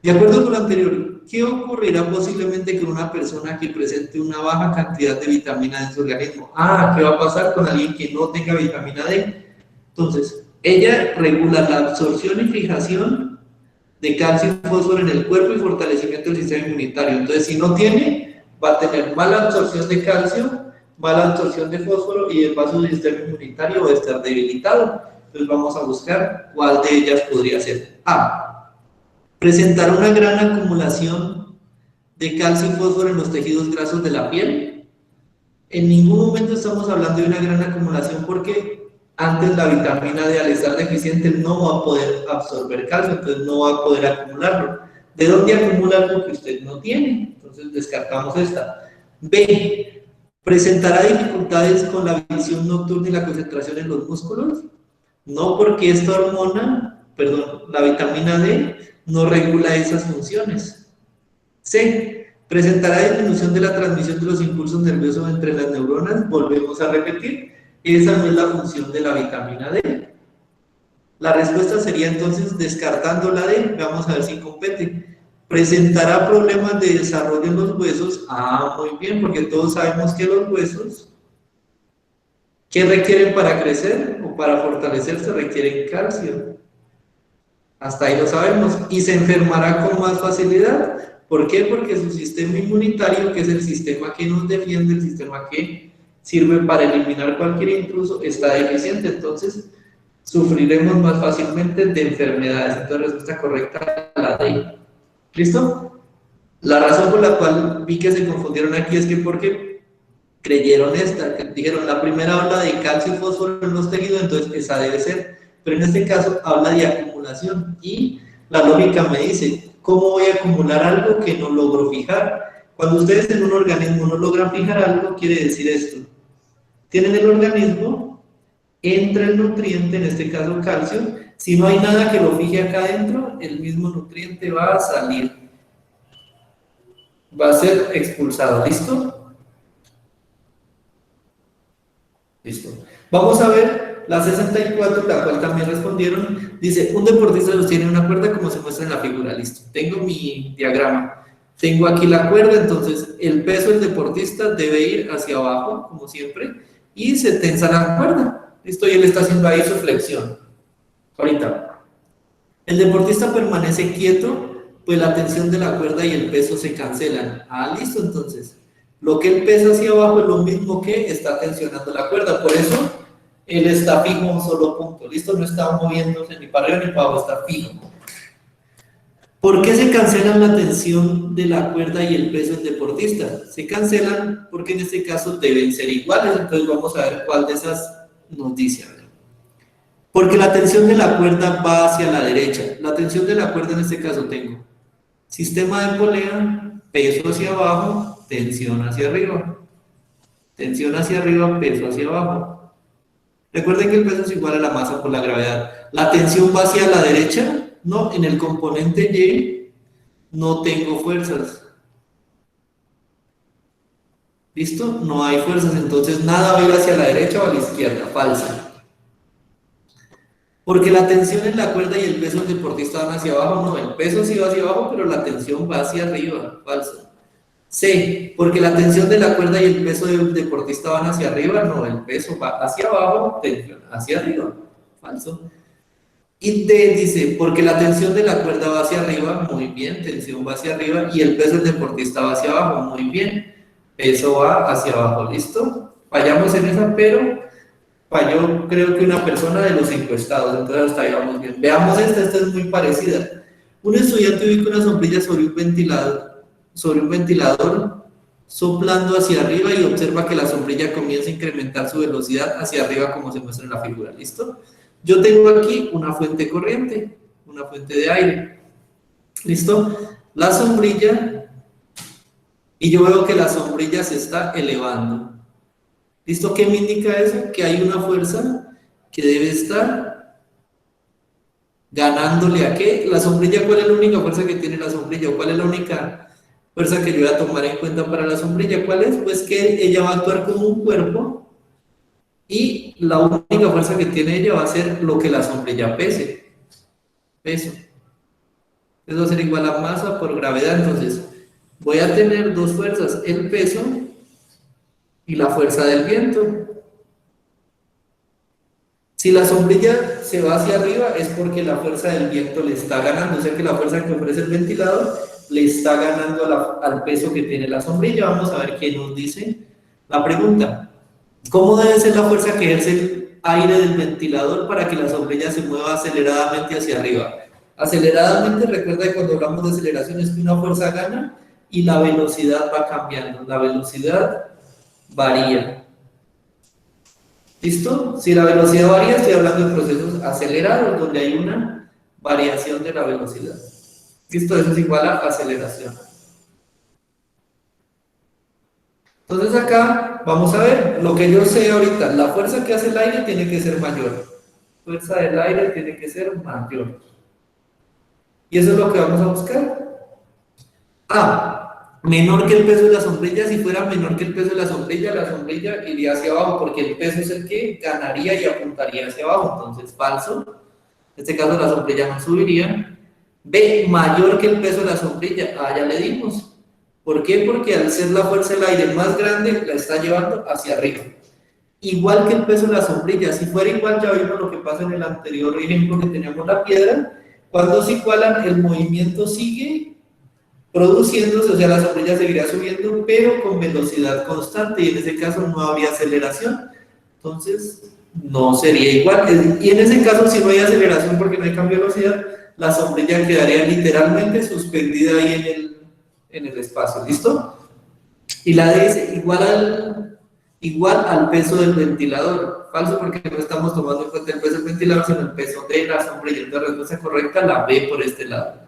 De acuerdo con lo anterior, ¿qué ocurrirá posiblemente con una persona que presente una baja cantidad de vitamina D en su organismo? ¿Qué va a pasar con alguien que no tenga vitamina D? Entonces, ella regula la absorción y fijación de calcio y fósforo en el cuerpo y fortalecimiento del sistema inmunitario. Entonces, si no tiene, va a tener mala absorción de calcio, mala absorción de fósforo y el paso del sistema inmunitario va a estar debilitado. Entonces vamos a buscar cuál de ellas podría ser. ¿Presentará una gran acumulación de calcio y fósforo en los tejidos grasos de la piel? En ningún momento estamos hablando de una gran acumulación porque antes la vitamina D, al estar deficiente, no va a poder absorber calcio, entonces no va a poder acumularlo. ¿De dónde acumula algo que usted no tiene? Entonces descartamos esta. B. ¿Presentará dificultades con la visión nocturna y la concentración en los músculos? No, porque esta hormona, perdón, la vitamina D, no regula esas funciones. C. ¿Presentará disminución de la transmisión de los impulsos nerviosos entre las neuronas? Volvemos a repetir, esa no es la función de la vitamina D. La respuesta sería entonces, descartando la D, vamos a ver si compete. ¿Presentará problemas de desarrollo en los huesos? Ah, muy bien, porque todos sabemos que los huesos, ¿qué requieren para crecer o para fortalecerse? Requieren calcio. Hasta ahí lo sabemos. ¿Y se enfermará con más facilidad? ¿Por qué? Porque su sistema inmunitario, que es el sistema que nos defiende, el sistema que sirve para eliminar cualquier intruso, está deficiente. Entonces, sufriremos más fácilmente de enfermedades. Entonces, respuesta correcta, la D. ¿Listo? La razón por la cual vi que se confundieron aquí es que porque creyeron esta, que dijeron la primera habla de calcio y fósforo en los tejidos, entonces esa debe ser, pero en este caso habla de acumulación y la lógica me dice, ¿cómo voy a acumular algo que no logro fijar? Cuando ustedes en un organismo no logran fijar algo, quiere decir esto, tienen el organismo, entra el nutriente, en este caso calcio, si no hay nada que lo fije acá adentro, el mismo nutriente va a salir, va a ser expulsado, ¿listo? Listo. Vamos a ver la 64, la cual también respondieron. Dice, un deportista sostiene una cuerda como se muestra en la figura. Listo. Tengo mi diagrama. Tengo aquí la cuerda, entonces el peso del deportista debe ir hacia abajo, como siempre, y se tensa la cuerda. Listo, y él está haciendo ahí su flexión. Ahorita. El deportista permanece quieto, pues la tensión de la cuerda y el peso se cancelan. Ah, listo, entonces. Lo que él pesa hacia abajo es lo mismo que está tensionando la cuerda, por eso él está fijo en un solo punto, ¿listo? No está moviéndose ni para arriba ni para abajo, está fijo. ¿Por qué se cancelan la tensión de la cuerda y el peso del deportista? Se cancelan porque en este caso deben ser iguales, entonces vamos a ver cuál de esas nos dice. Porque la tensión de la cuerda va hacia la derecha, la tensión de la cuerda en este caso tengo sistema de polea, peso hacia abajo, tensión hacia arriba, peso hacia abajo. Recuerden que el peso es igual a la masa por la gravedad. ¿La tensión va hacia la derecha? No, en el componente Y no tengo fuerzas. ¿Listo? No hay fuerzas, entonces nada va a ir hacia la derecha o a la izquierda, falsa. Porque la tensión en la cuerda y el peso del deportista van hacia abajo, no, el peso sí va hacia abajo, pero la tensión va hacia arriba, falso. C, porque la tensión de la cuerda y el peso del deportista van hacia arriba, no, el peso va hacia abajo, tensión hacia arriba, falso. Y D dice, porque la tensión de la cuerda va hacia arriba, muy bien, tensión va hacia arriba, y el peso del deportista va hacia abajo, muy bien, peso va hacia abajo, ¿listo? Fallamos en esa, pero falló creo que una persona de los encuestados, entonces hasta ahí vamos bien. Veamos esta es muy parecida. Un estudiante ubica una sombrilla sobre un ventilador soplando hacia arriba y observa que la sombrilla comienza a incrementar su velocidad hacia arriba como se muestra en la figura, ¿listo? Yo tengo aquí una fuente corriente, una fuente de aire, ¿listo? La sombrilla, y yo veo que la sombrilla se está elevando, ¿listo? ¿Qué me indica eso? Que hay una fuerza que debe estar ganándole a ¿qué? La sombrilla, ¿cuál es la única fuerza que tiene la sombrilla? ¿O cuál es la única fuerza que yo voy a tomar en cuenta para la sombrilla? ¿Cuál es? Pues que ella va a actuar como un cuerpo y la única fuerza que tiene ella va a ser lo que la sombrilla pese, peso. Eso va a ser igual a masa por gravedad, entonces voy a tener dos fuerzas, el peso y la fuerza del viento. Si la sombrilla se va hacia arriba es porque la fuerza del viento le está ganando, o sea que la fuerza que ofrece el ventilador le está ganando al peso que tiene la sombrilla. Vamos a ver qué nos dice la pregunta. ¿Cómo debe ser la fuerza que ejerce el aire del ventilador para que la sombrilla se mueva aceleradamente hacia arriba? Aceleradamente, recuerda que cuando hablamos de aceleración es que una fuerza gana y la velocidad va cambiando, la velocidad varía. ¿Listo? Si la velocidad varía, estoy hablando de procesos acelerados, donde hay una variación de la velocidad. ¿Listo? Eso es igual a aceleración. Entonces acá vamos a ver lo que yo sé ahorita. La fuerza que hace el aire tiene que ser mayor. Fuerza del aire tiene que ser mayor. Y eso es lo que vamos a buscar. Menor que el peso de la sombrilla. Si fuera menor que el peso de la sombrilla iría hacia abajo, porque el peso es el que ganaría y apuntaría hacia abajo. Entonces, falso. En este caso, la sombrilla no subiría. B, mayor que el peso de la sombrilla. Ya le dimos. ¿Por qué? Porque al ser la fuerza del aire más grande, la está llevando hacia arriba. Igual que el peso de la sombrilla. Si fuera igual, ya vimos lo que pasa en el anterior ejemplo que teníamos la piedra. Cuando se igualan, el movimiento sigue produciéndose, o sea, la sombrilla seguiría subiendo, pero con velocidad constante, y en ese caso no habría aceleración. Entonces, no sería igual. Y en ese caso, si no hay aceleración porque no hay cambio de velocidad, la sombrilla quedaría literalmente suspendida ahí en el espacio. ¿Listo? Y la D es igual al peso del ventilador. Falso, porque no estamos tomando en cuenta el peso del ventilador, sino el peso de la sombrilla. Entonces, la respuesta correcta, la B por este lado.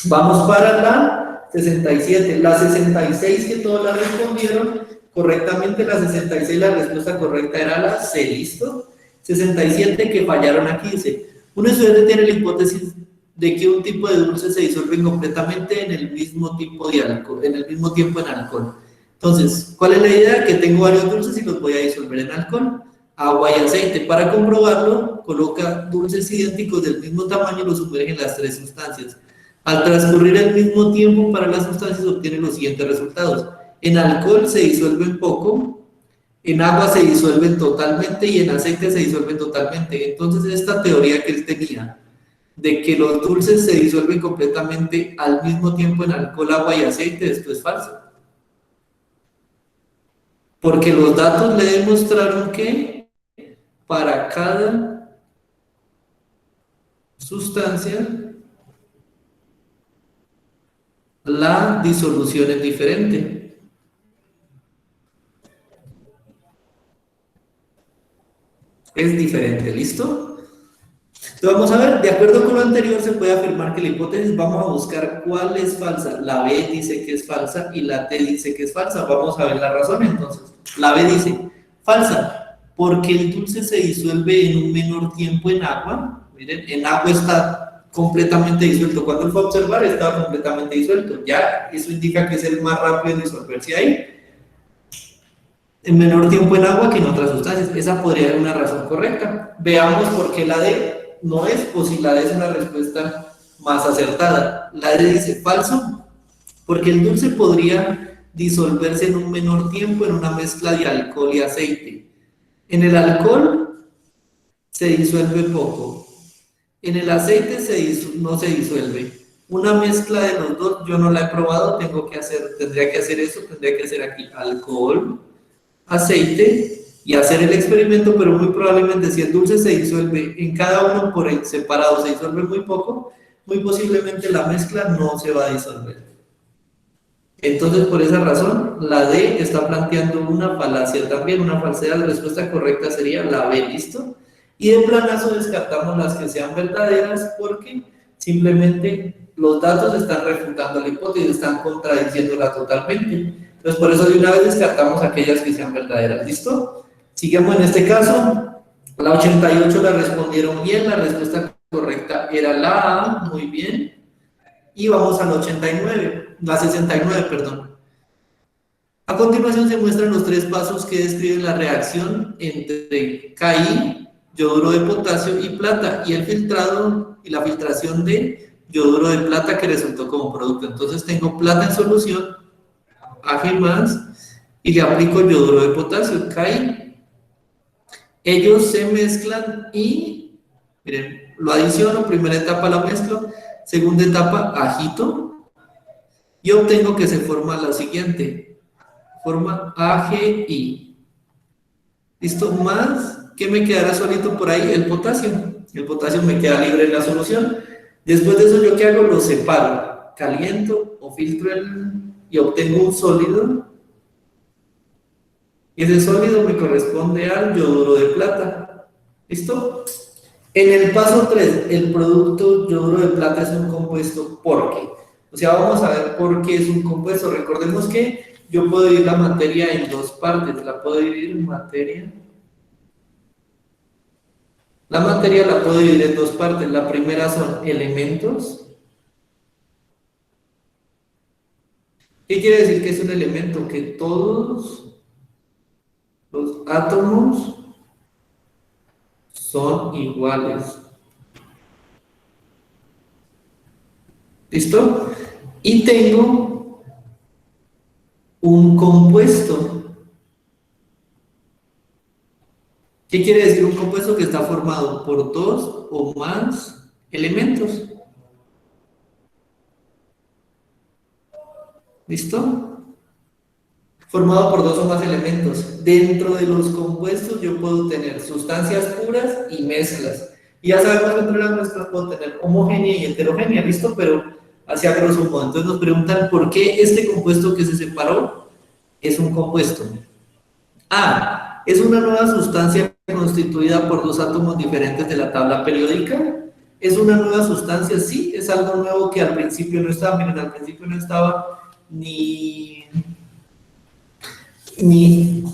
Vamos para la 67. La 66 que todos la respondieron correctamente. La 66, la respuesta correcta era la C. ¿Listo? 67 que fallaron aquí. Dice, un estudiante tiene la hipótesis de que un tipo de dulce se disuelve completamente en el mismo tipo de alcohol, en el mismo tiempo en alcohol. Entonces, ¿cuál es la idea? Que tengo varios dulces y los voy a disolver en alcohol, agua y aceite. Para comprobarlo, coloca dulces idénticos del mismo tamaño y los sumerge en las tres sustancias. Al transcurrir el mismo tiempo para las sustancias, obtiene los siguientes resultados. En alcohol se disuelven poco, en agua se disuelven totalmente y en aceite se disuelven totalmente. Entonces, esta teoría que él tenía, de que los dulces se disuelven completamente al mismo tiempo en alcohol, agua y aceite, esto es falso. Porque los datos le demostraron que para cada sustancia la disolución es diferente. Es diferente, ¿listo? Entonces vamos a ver, de acuerdo con lo anterior se puede afirmar que la hipótesis, vamos a buscar cuál es falsa. La B dice que es falsa y la T dice que es falsa. Vamos a ver la razón entonces. La B dice, falsa, porque el dulce se disuelve en un menor tiempo en agua. Miren, en agua está completamente disuelto. Cuando él fue a observar estaba completamente disuelto. Ya, eso indica que es el más rápido en disolverse ahí. En menor tiempo en agua que en otras sustancias. Esa podría ser una razón correcta. Veamos por qué la D no es, o si la D es una respuesta más acertada. La D dice falso, porque el dulce podría disolverse en un menor tiempo en una mezcla de alcohol y aceite. En el alcohol se disuelve poco, en el aceite no se disuelve. Una mezcla de los dos yo no la he probado, tendría que hacer eso, tendría que hacer aquí alcohol, aceite y hacer el experimento, pero muy probablemente si el dulce se disuelve en cada uno por separado, se disuelve muy poco, muy posiblemente la mezcla no se va a disolver. Entonces, por esa razón, la D está planteando una falacia también, una falsedad. La respuesta correcta sería la B, ¿listo? Y de planazo descartamos las que sean verdaderas porque simplemente los datos están refutando la hipótesis, están contradiciéndola totalmente. Entonces, por eso de una vez descartamos aquellas que sean verdaderas, ¿listo? Sigamos en este caso. La 88 la respondieron bien, la respuesta correcta era la A, muy bien. Y vamos a la 89, la 69, perdón. A continuación se muestran los tres pasos que describen la reacción entre Ki, yoduro de potasio y plata, y el filtrado y la filtración de yoduro de plata que resultó como producto. Entonces tengo plata en solución, Ag más, y le aplico yoduro de potasio, Ki. Ellos se mezclan y, miren, lo adiciono, primera etapa la mezclo, segunda etapa agito y obtengo que se forma la siguiente, forma AgI. ¿Listo? Más, ¿qué me quedará solito por ahí? El potasio. El potasio me queda libre en la solución. Después de eso, ¿yo qué hago? Lo separo, caliento o filtro y obtengo un sólido. Y ese sólido me corresponde al yoduro de plata. ¿Listo? En el paso 3, el producto yoduro de plata es un compuesto. ¿Por qué? O sea, vamos a ver por qué es un compuesto. Recordemos que yo puedo dividir la materia en dos partes. La puedo dividir en materia. La materia la puedo dividir en dos partes. La primera son elementos. ¿Qué quiere decir que es un elemento? Que todos los átomos son iguales. ¿Listo? Y tengo un compuesto. ¿Qué quiere decir un compuesto? Que está formado por dos o más elementos. ¿Listo? Formado por dos o más elementos. Dentro de los compuestos yo puedo tener sustancias puras y mezclas. Y ya sabemos que entre las mezclas puedo tener homogénea y heterogénea, ¿listo? Pero hacia grosso modo. Entonces nos preguntan por qué este compuesto que se separó es un compuesto. A. Es una nueva sustancia constituida por dos átomos diferentes de la tabla periódica. ¿Es una nueva sustancia? Sí, es algo nuevo que al principio no estaba. Miren, al principio no estaba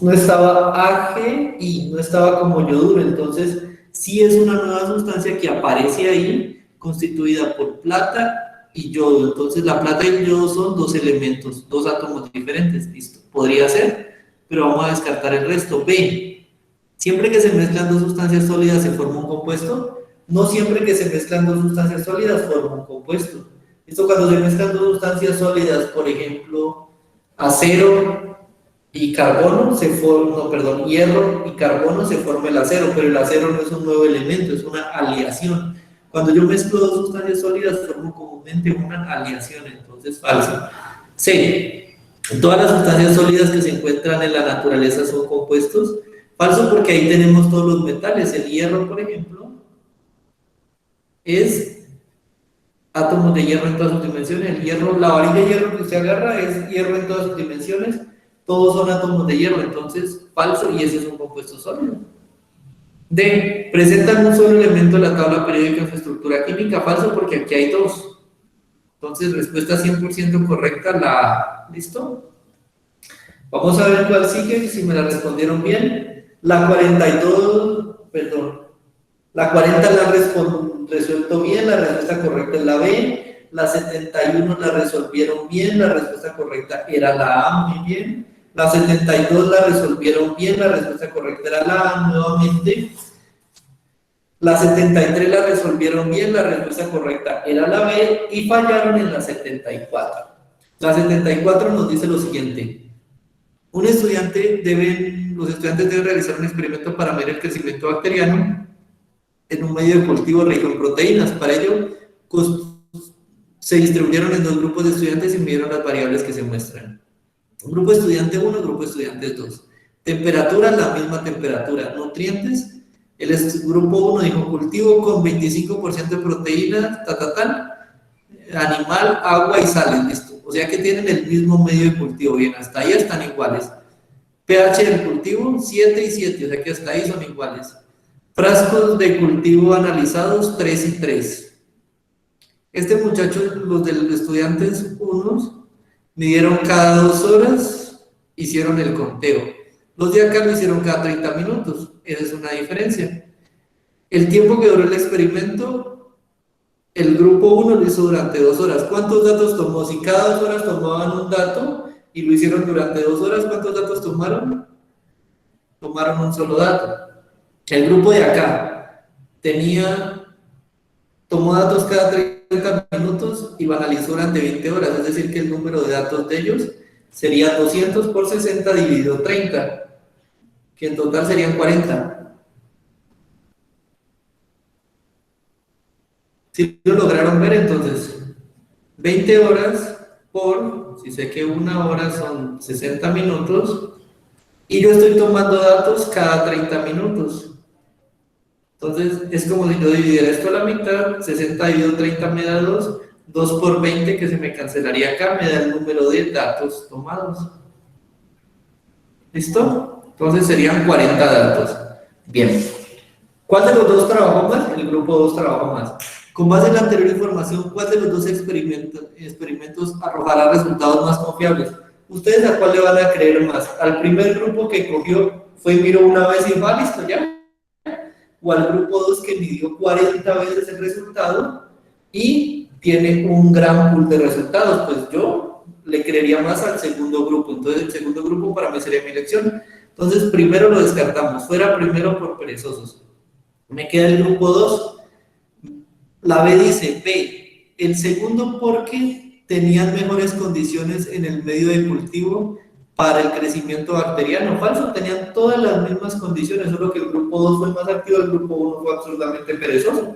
no estaba Ag y no estaba como yoduro. Entonces, sí es una nueva sustancia que aparece ahí, constituida por plata y yodo. Entonces, la plata y el yodo son dos elementos, dos átomos diferentes. Listo, podría ser, pero vamos a descartar el resto. B. Siempre que se mezclan dos sustancias sólidas se forma un compuesto. No siempre que se mezclan dos sustancias sólidas forma un compuesto. Esto cuando se mezclan dos sustancias sólidas, por ejemplo, acero y carbono, hierro y carbono, se forma el acero, pero el acero no es un nuevo elemento, es una aleación. Cuando yo mezclo dos sustancias sólidas, formo comúnmente una aleación, entonces falso. C. Todas las sustancias sólidas que se encuentran en la naturaleza son compuestos. Falso, porque ahí tenemos todos los metales. El hierro, por ejemplo, es átomos de hierro en todas sus dimensiones. El hierro, la varilla de hierro que usted agarra es hierro en todas sus dimensiones. Todos son átomos de hierro, entonces falso, y ese es un compuesto sólido. D. Presentan un solo elemento en la tabla periódica en su estructura química. Falso, porque aquí hay dos. Entonces, respuesta 100% correcta, la A. ¿Listo? Vamos a ver cuál sigue, si me la respondieron bien. La 42, perdón, la 40 la han resuelto bien, la respuesta correcta es la B. La 71 la resolvieron bien, la respuesta correcta era la A, muy bien. La 72 la resolvieron bien, la respuesta correcta era la A, nuevamente. La 73 la resolvieron bien, la respuesta correcta era la B, y fallaron en la 74. La 74 nos dice lo siguiente. Los estudiantes deben realizar un experimento para medir el crecimiento bacteriano en un medio de cultivo rico en proteínas. Para ello, se distribuyeron en dos grupos de estudiantes y midieron las variables que se muestran. Grupo estudiante 1, grupo estudiante 2. Temperatura, la misma temperatura. Nutrientes, el grupo 1 dijo cultivo con 25% de proteína, animal, agua y sales, listo. O sea que tienen el mismo medio de cultivo, bien, hasta ahí están iguales. pH del cultivo, 7 y 7, o sea que hasta ahí son iguales. Frascos de cultivo analizados, 3 y 3. Este muchacho, los de los estudiantes unos, midieron cada 2 horas, hicieron el conteo. Los de acá lo hicieron cada 30 minutos, esa es una diferencia. El tiempo que duró el experimento, el grupo 1 lo hizo durante 2 horas. ¿Cuántos datos tomó? Si cada 2 horas tomaban un dato y lo hicieron durante 2 horas, ¿cuántos datos tomaron? Tomaron un solo dato. El grupo de acá tomó datos cada 30 minutos y lo analizó durante 20 horas, es decir que el número de datos de ellos sería 200 por 60 dividido 30, que en total serían 40. Si lo lograron ver, entonces 20 horas por, si sé que una hora son 60 minutos, y yo estoy tomando datos cada 30 minutos. Entonces, es como si yo dividiera esto a la mitad, 60 dividido 30 me da 2, 2 por 20 que se me cancelaría acá, me da el número de datos tomados. ¿Listo? Entonces serían 40 datos. Bien. ¿Cuál de los dos trabajó más? El grupo 2 trabajó más. Con base en la anterior información, ¿cuál de los dos experimentos arrojará resultados más confiables? ¿Ustedes a cuál le van a creer más? ¿Al primer grupo que cogió, fue y miró una vez y dijo, ah, listo, ya? ¿O al grupo 2 que midió 40 veces el resultado y tiene un gran pool de resultados? Pues yo le creería más al segundo grupo. Entonces, el segundo grupo para mí sería mi elección. Entonces, primero lo descartamos. Fuera primero por perezosos. Me queda el grupo 2. La B dice, B, el segundo porque tenían mejores condiciones en el medio de cultivo para el crecimiento bacteriano. Falso, tenían todas las mismas condiciones, solo que el grupo 2 fue más activo, el grupo 1 fue absolutamente perezoso.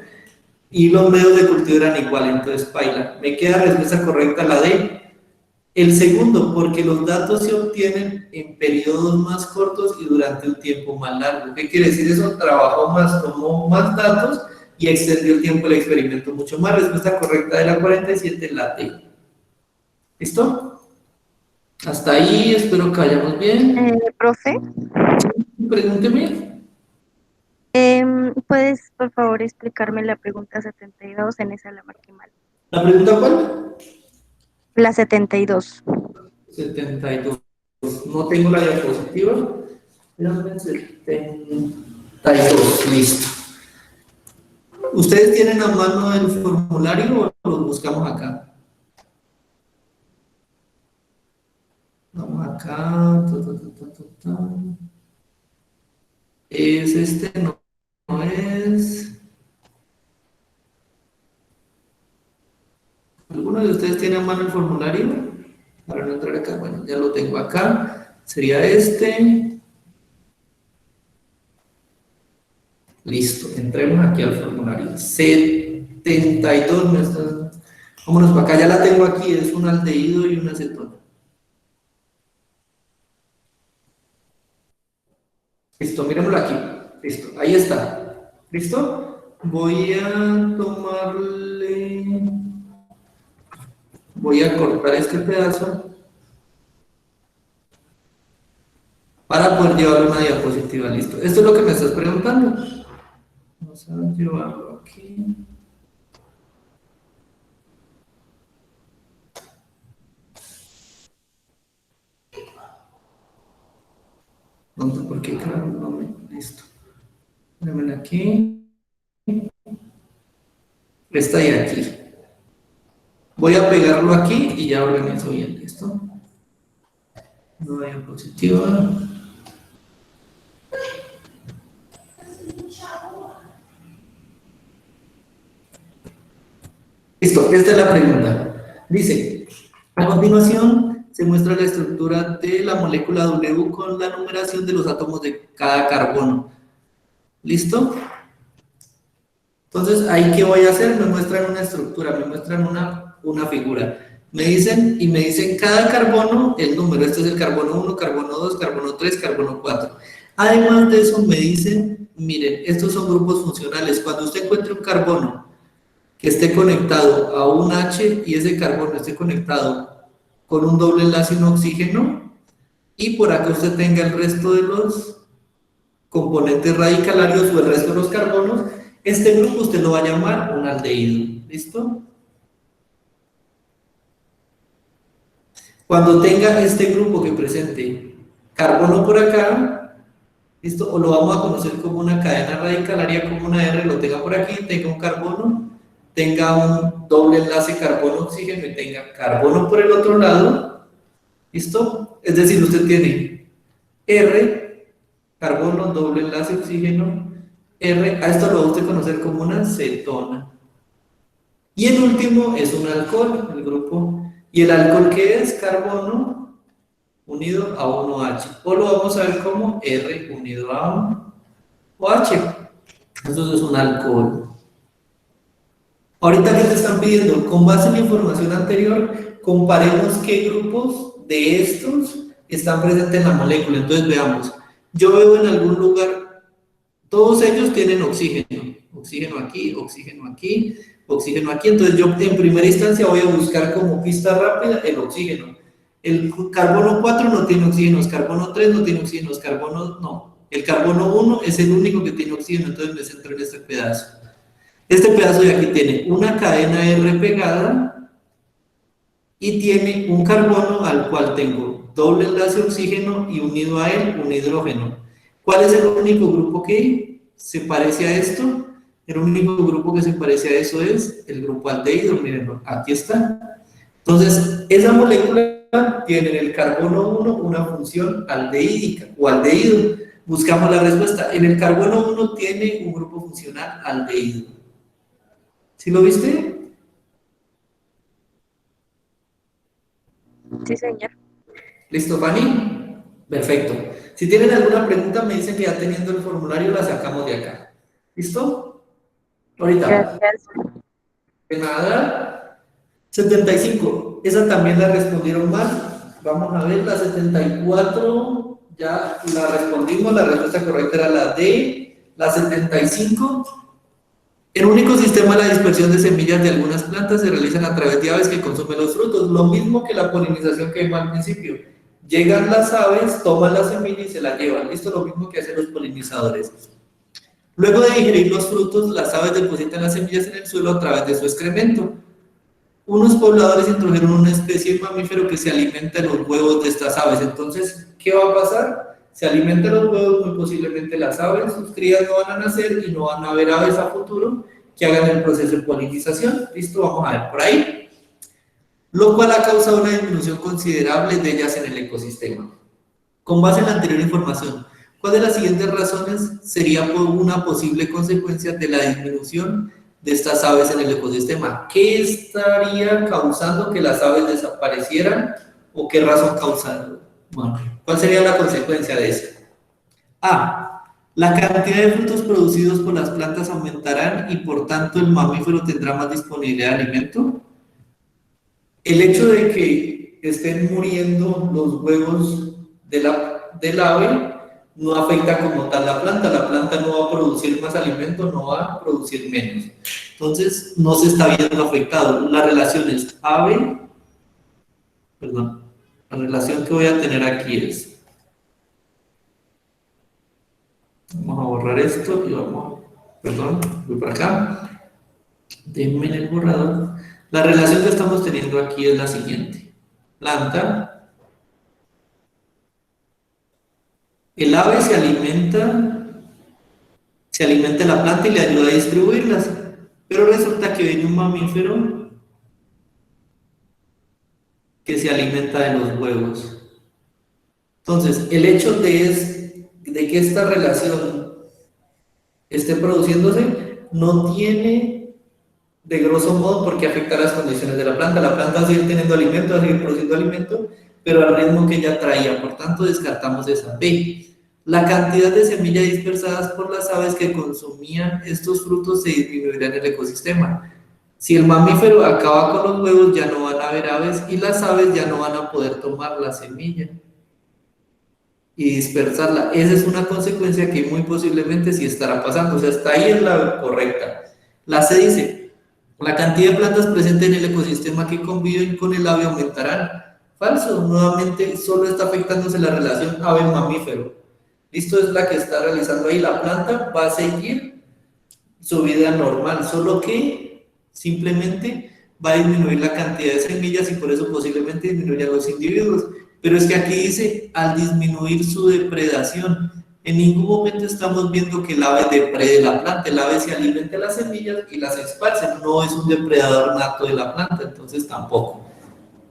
Y los medios de cultivo eran iguales, entonces paila. Me queda respuesta correcta la D. El segundo, porque los datos se obtienen en periodos más cortos y durante un tiempo más largo. ¿Qué quiere decir eso? Trabajó más, tomó más datos y extendió el tiempo del experimento mucho más. Respuesta correcta de la 47, la D. ¿Listo? Hasta ahí, espero que vayamos bien. Profe, Pregúnteme. ¿puedes por favor explicarme la pregunta 72? En esa la marqué mal. ¿La pregunta cuál? La 72. 72. No tengo la diapositiva. Déjame 72. Listo. ¿Ustedes tienen a mano el formulario o lo buscamos acá? Vamos acá. Es este, no, no es. ¿Alguno de ustedes tiene a mano el formulario? Para no entrar acá, bueno, ya lo tengo acá. Sería este. Listo, entremos aquí al formulario. 72, vámonos para acá, ya la tengo aquí, es un aldehído y una acetona. Listo, miremoslo aquí. Listo, ahí está. ¿Listo? Voy a cortar este pedazo para poder llevarlo a una diapositiva. Listo. Esto es lo que me estás preguntando. Vamos a llevarlo aquí. No sé por qué, claro, no me. Listo. Déjenme aquí. Esta y aquí. Voy a pegarlo aquí y ya organizo bien. ¿Listo? Nueva diapositiva. Listo, esta es la pregunta. Dice, a continuación se muestra la estructura de la molécula W con la numeración de los átomos de cada carbono. ¿Listo? Entonces, ¿ahí qué voy a hacer? Me muestran una estructura, me muestran una figura. Me dicen cada carbono, el número. Este es el carbono 1, carbono 2, carbono 3, carbono 4. Además de eso, me dicen, miren, estos son grupos funcionales. Cuando usted encuentre un carbono que esté conectado a un H y ese carbono esté conectado con un doble enlace y un oxígeno, y por acá usted tenga el resto de los componentes radicalarios o el resto de los carbonos, este grupo usted lo va a llamar un aldehído. ¿Listo? Cuando tenga este grupo que presente carbono por acá, ¿listo? O lo vamos a conocer como una cadena radicalaria, como una R, lo tenga por aquí, tenga un carbono, tenga un doble enlace carbono-oxígeno y tenga carbono por el otro lado, ¿listo? Es decir, usted tiene R, carbono, doble enlace, oxígeno, R, a esto lo va a usted conocer como una cetona. Y el último es un alcohol, el grupo, y el alcohol que es carbono unido a 1H, o lo vamos a ver como R unido a 1OH. Eso es un alcohol. Ahorita, ¿qué te están pidiendo? Con base en la información anterior, comparemos qué grupos de estos están presentes en la molécula. Entonces, veamos. Yo veo en algún lugar Todos ellos tienen oxígeno. Oxígeno aquí, oxígeno aquí, oxígeno aquí. Entonces yo en primera instancia voy a buscar como pista rápida el oxígeno. El carbono 4 no tiene oxígeno, el carbono 3 no tiene oxígeno, el carbono no. El carbono 1 es el único que tiene oxígeno, entonces me centro en este pedazo. Este pedazo de aquí tiene una cadena R pegada y tiene un carbono al cual tengo doble enlace oxígeno y unido a él un hidrógeno. ¿Cuál es el único grupo que se parece a esto? El único grupo que se parece a eso es el grupo aldehído. Miren, aquí está. Entonces, esa molécula tiene en el carbono 1 una función aldehídica o aldehído. Buscamos la respuesta. En el carbono 1 tiene un grupo funcional aldehído. ¿Sí lo viste? Sí, señor. ¿Listo, Fanny? Perfecto. Si tienen alguna pregunta, me dicen que ya teniendo el formulario la sacamos de acá. ¿Listo? Ahorita. Gracias. De nada. 75. Esa también la respondieron mal. Vamos a ver, la 74 ya la respondimos. La respuesta correcta era la D. La 75. El único sistema de la dispersión de semillas de algunas plantas se realizan a través de aves que consumen los frutos. Lo mismo que la polinización que vimos al principio. Llegan las aves, toman la semilla y se la llevan. Esto es lo mismo que hacen los polinizadores. Luego de digerir los frutos, las aves depositan las semillas en el suelo a través de su excremento. Unos pobladores introdujeron una especie de mamífero que se alimenta de los huevos de estas aves. Entonces, ¿qué va a pasar? Se alimentan los huevos, muy posiblemente las aves, sus crías no van a nacer y no van a haber aves a futuro que hagan el proceso de polinización. ¿Listo? Vamos a ver por ahí. Lo cual ha causado una disminución considerable de ellas en el ecosistema. Con base en la anterior información, ¿cuál de las siguientes razones sería una posible consecuencia de la disminución de estas aves en el ecosistema? ¿Qué estaría causando que las aves desaparecieran o qué razón causaron? Bueno, ¿cuál sería la consecuencia de eso? A. La cantidad de frutos producidos por las plantas aumentarán y por tanto el mamífero tendrá más disponibilidad de alimento. El hecho de que estén muriendo los huevos del ave no afecta como tal la planta no va a producir más alimento, no va a producir menos. Entonces, no se está viendo afectado. La relación es ave, perdón, la relación que voy a tener aquí es, vamos a borrar esto y vamos, perdón, voy para acá, denme el borrador. La relación que estamos teniendo aquí es la siguiente. Planta, el ave se alimenta de la planta y le ayuda a distribuirlas, pero resulta que viene un mamífero que se alimenta de los huevos. Entonces, el hecho de que esta relación esté produciéndose no tiene de grosso modo por qué afectar las condiciones de la planta. La planta va a seguir teniendo alimento, va a seguir produciendo alimento, pero al ritmo que ella traía. Por tanto, descartamos esa. B. La cantidad de semillas dispersadas por las aves que consumían estos frutos se disminuirá en el ecosistema. Si el mamífero acaba con los huevos, ya no van a haber aves y las aves ya no van a poder tomar la semilla y dispersarla. Esa es una consecuencia que muy posiblemente sí estará pasando. O sea, hasta ahí es la correcta. La C dice, la cantidad de plantas presentes en el ecosistema que conviven con el ave aumentarán. Falso, nuevamente solo está afectándose la relación ave-mamífero. Esto es la que está realizando ahí. La planta va a seguir su vida normal, solo que simplemente va a disminuir la cantidad de semillas y por eso posiblemente disminuirán los individuos. Pero es que aquí dice, al disminuir su depredación, en ningún momento estamos viendo que el ave deprede la planta. El ave se alimenta de las semillas y las esparce, no es un depredador nato de la planta, entonces tampoco.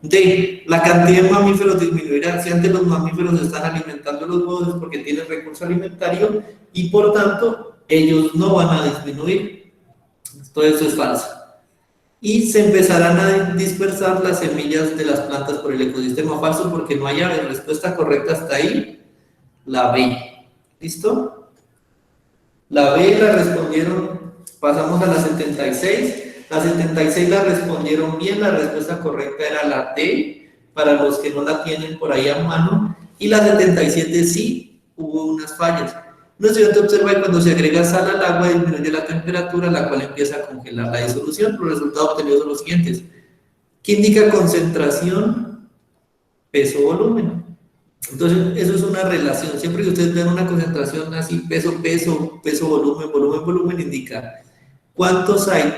D. La cantidad de mamíferos disminuirá. Si antes los mamíferos están alimentando los huevos es porque tienen recurso alimentario y por tanto ellos no van a disminuir. Todo eso es falso. Y se empezarán a dispersar las semillas de las plantas por el ecosistema. Falso porque no hay ave. Respuesta correcta hasta ahí, la B. ¿Listo? La B la respondieron, pasamos a la 76. La 76 la respondieron bien, la respuesta correcta era la D, para los que no la tienen por ahí a mano. Y la 77 sí, hubo unas fallas. Un estudiante observa que cuando se agrega sal al agua disminuye la temperatura, la cual empieza a congelar la disolución. Los resultados obtenidos son los siguientes. ¿Qué indica concentración? Peso, volumen. Entonces, eso es una relación. Siempre que ustedes vean una concentración así, peso, peso, peso, volumen, volumen, volumen, indica cuántos hay,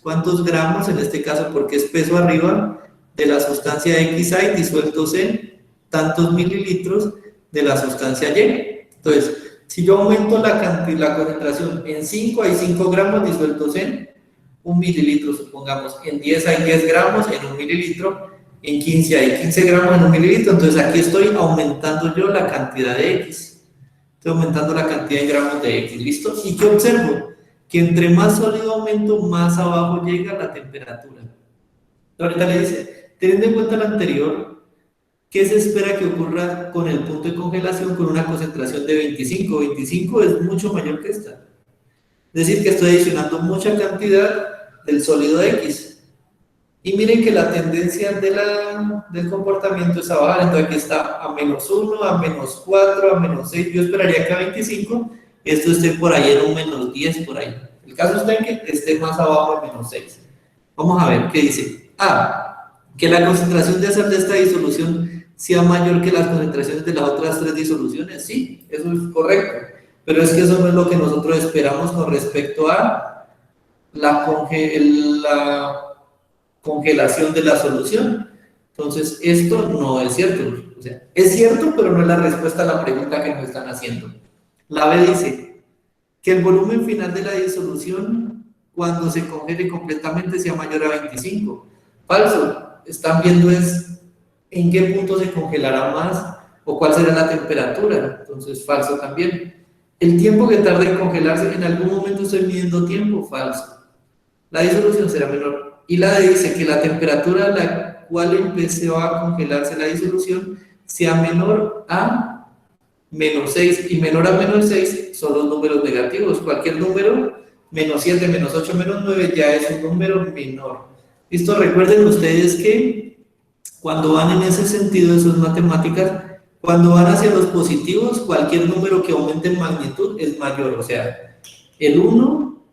cuántos gramos, en este caso, porque es peso arriba, de la sustancia X hay disueltos en tantos mililitros de la sustancia Y. Entonces, si yo aumento la cantidad, la concentración en 5, hay 5 gramos disueltos en 1 mililitro, supongamos. En 10 hay 10 gramos en 1 mililitro. En 15 hay 15 gramos en 1 mililitro. Entonces, aquí estoy aumentando yo la cantidad de X. Estoy aumentando la cantidad de gramos de X. ¿Listo? ¿Y qué observo? Que entre más sólido aumento, más abajo llega la temperatura. Ahorita le dice, teniendo en cuenta lo anterior, ¿qué se espera que ocurra con el punto de congelación con una concentración de 25? 25 es mucho mayor que esta. Es decir, que estoy adicionando mucha cantidad del sólido X. Y miren que la tendencia del comportamiento es a bajar. Entonces aquí está a -1, a -4, a -6. Yo esperaría que a 25 esto esté por ahí en un -10 por ahí. El caso está en que esté más abajo de -6. Vamos a ver qué dice. Que la concentración de sal de esta disolución sea mayor que las concentraciones de las otras 3 disoluciones. Sí, eso es correcto. Pero es que eso no es lo que nosotros esperamos con respecto a la congelación de la solución. Entonces, esto no es cierto. O sea, es cierto, pero no es la respuesta a la pregunta que nos están haciendo. La B dice que el volumen final de la disolución, cuando se congele completamente, sea mayor a 25. Falso. Están viendo es en qué punto se congelará más o cuál será la temperatura. Entonces, falso también. El tiempo que tarda en congelarse, en algún momento estoy midiendo tiempo. Falso. La disolución será menor. Y la D dice que la temperatura a la cual empezó a congelarse la disolución sea menor a -6, y menor a -6 son los números negativos. Cualquier número, -7, -8, -9, ya es un número menor. ¿Listo? Recuerden ustedes que cuando van en ese sentido, eso es matemáticas, cuando van hacia los positivos, cualquier número que aumente en magnitud es mayor. O sea, el 1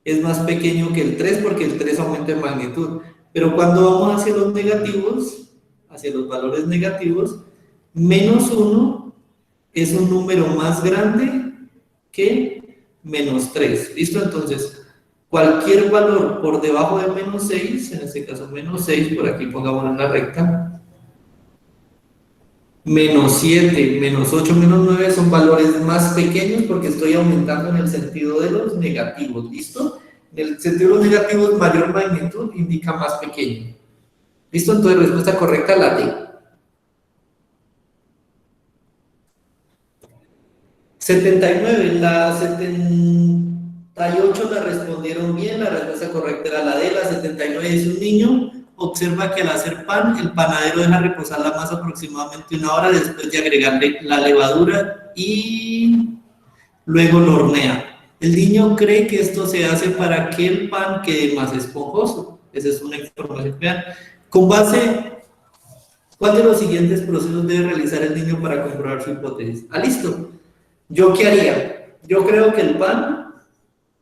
es más pequeño que el 3 porque el 3 aumenta en magnitud. Pero cuando vamos hacia los negativos, hacia los valores negativos, -1 es un número más grande que -3. ¿Listo? Entonces, cualquier valor por debajo de -6, en este caso -6, por aquí pongámoslo en la recta, -7, -8, -9 son valores más pequeños porque estoy aumentando en el sentido de los negativos. ¿Listo? En el sentido de los negativos, mayor magnitud indica más pequeño. ¿Listo? Entonces, respuesta correcta, la D. 79, la 78 la respondieron bien, la respuesta correcta era la D. La 79 dice: un niño observa que al hacer pan, el panadero deja reposar la masa aproximadamente 1 hora después de agregarle la levadura y luego lo hornea. El niño cree que esto se hace para que el pan quede más esponjoso. Esa es una información. Vean, con base, ¿cuál de los siguientes procesos debe realizar el niño para comprobar su hipótesis? Listo. ¿Yo qué haría? Yo creo que el pan,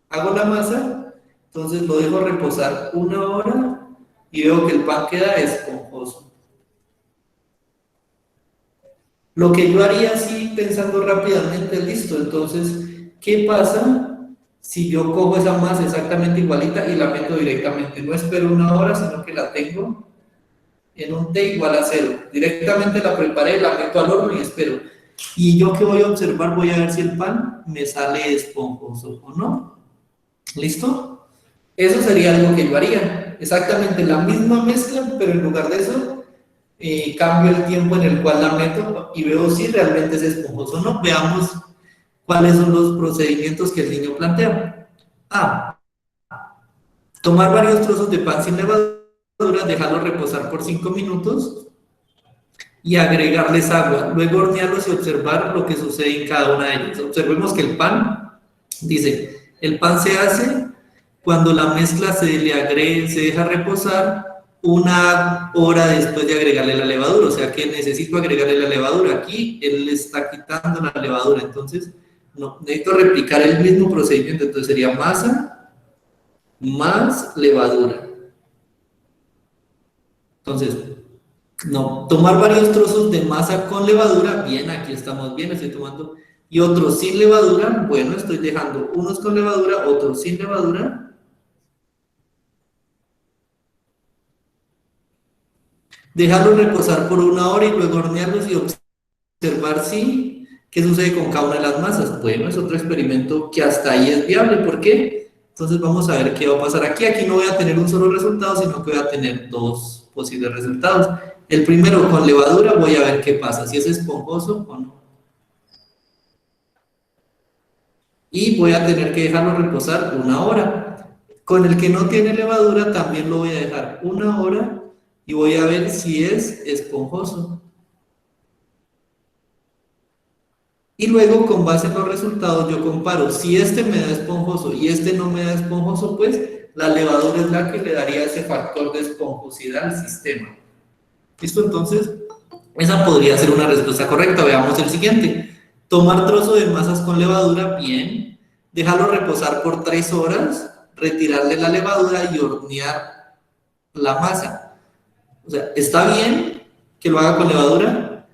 hago la masa, entonces lo dejo reposar 1 hora y veo que el pan queda esponjoso. Lo que yo haría así, pensando rápidamente, listo, entonces, ¿qué pasa si yo cojo esa masa exactamente igualita y la meto directamente? No espero 1 hora, sino que la tengo en un T igual a 0. Directamente la preparé, la meto al horno y espero. ¿Y yo qué voy a observar? Voy a ver si el pan me sale esponjoso o no. ¿Listo? Eso sería algo que yo haría. Exactamente la misma mezcla, pero en lugar de eso, cambio el tiempo en el cual la meto y veo si realmente es esponjoso o no. Veamos cuáles son los procedimientos que el niño plantea. Tomar varios trozos de pan sin levadura, dejarlos reposar por 5 minutos y agregarles agua, luego hornearlos y observar lo que sucede en cada una de ellas. Observemos que el pan, dice, el pan se hace cuando la mezcla se deja reposar una hora después de agregarle la levadura, o sea que necesito agregarle la levadura. Aquí él le está quitando la levadura, entonces no, necesito replicar el mismo procedimiento, entonces sería masa más levadura. Entonces, no, tomar varios trozos de masa con levadura, bien, aquí estamos bien, estoy tomando, y otros sin levadura, bueno, estoy dejando unos con levadura, otros sin levadura. Dejarlos reposar por una hora y luego hornearlos y observar si, qué sucede con cada una de las masas. Bueno, es otro experimento que hasta ahí es viable. ¿Por qué? Entonces vamos a ver qué va a pasar aquí. Aquí no voy a tener un solo resultado, sino que voy a tener dos posibles resultados. El primero, con levadura, voy a ver qué pasa, si es esponjoso o no. Y voy a tener que dejarlo reposar una hora. Con el que no tiene levadura, también lo voy a dejar una hora y voy a ver si es esponjoso. Y luego, con base en los resultados, yo comparo. Si este me da esponjoso y este no me da esponjoso, pues la levadura es la que le daría ese factor de esponjosidad al sistema. ¿Listo? Entonces, esa podría ser una respuesta correcta. Veamos el siguiente. Tomar trozo de masas con levadura, bien. Dejarlo reposar por 3 horas, retirarle la levadura y hornear la masa. O sea, ¿está bien que lo haga con levadura?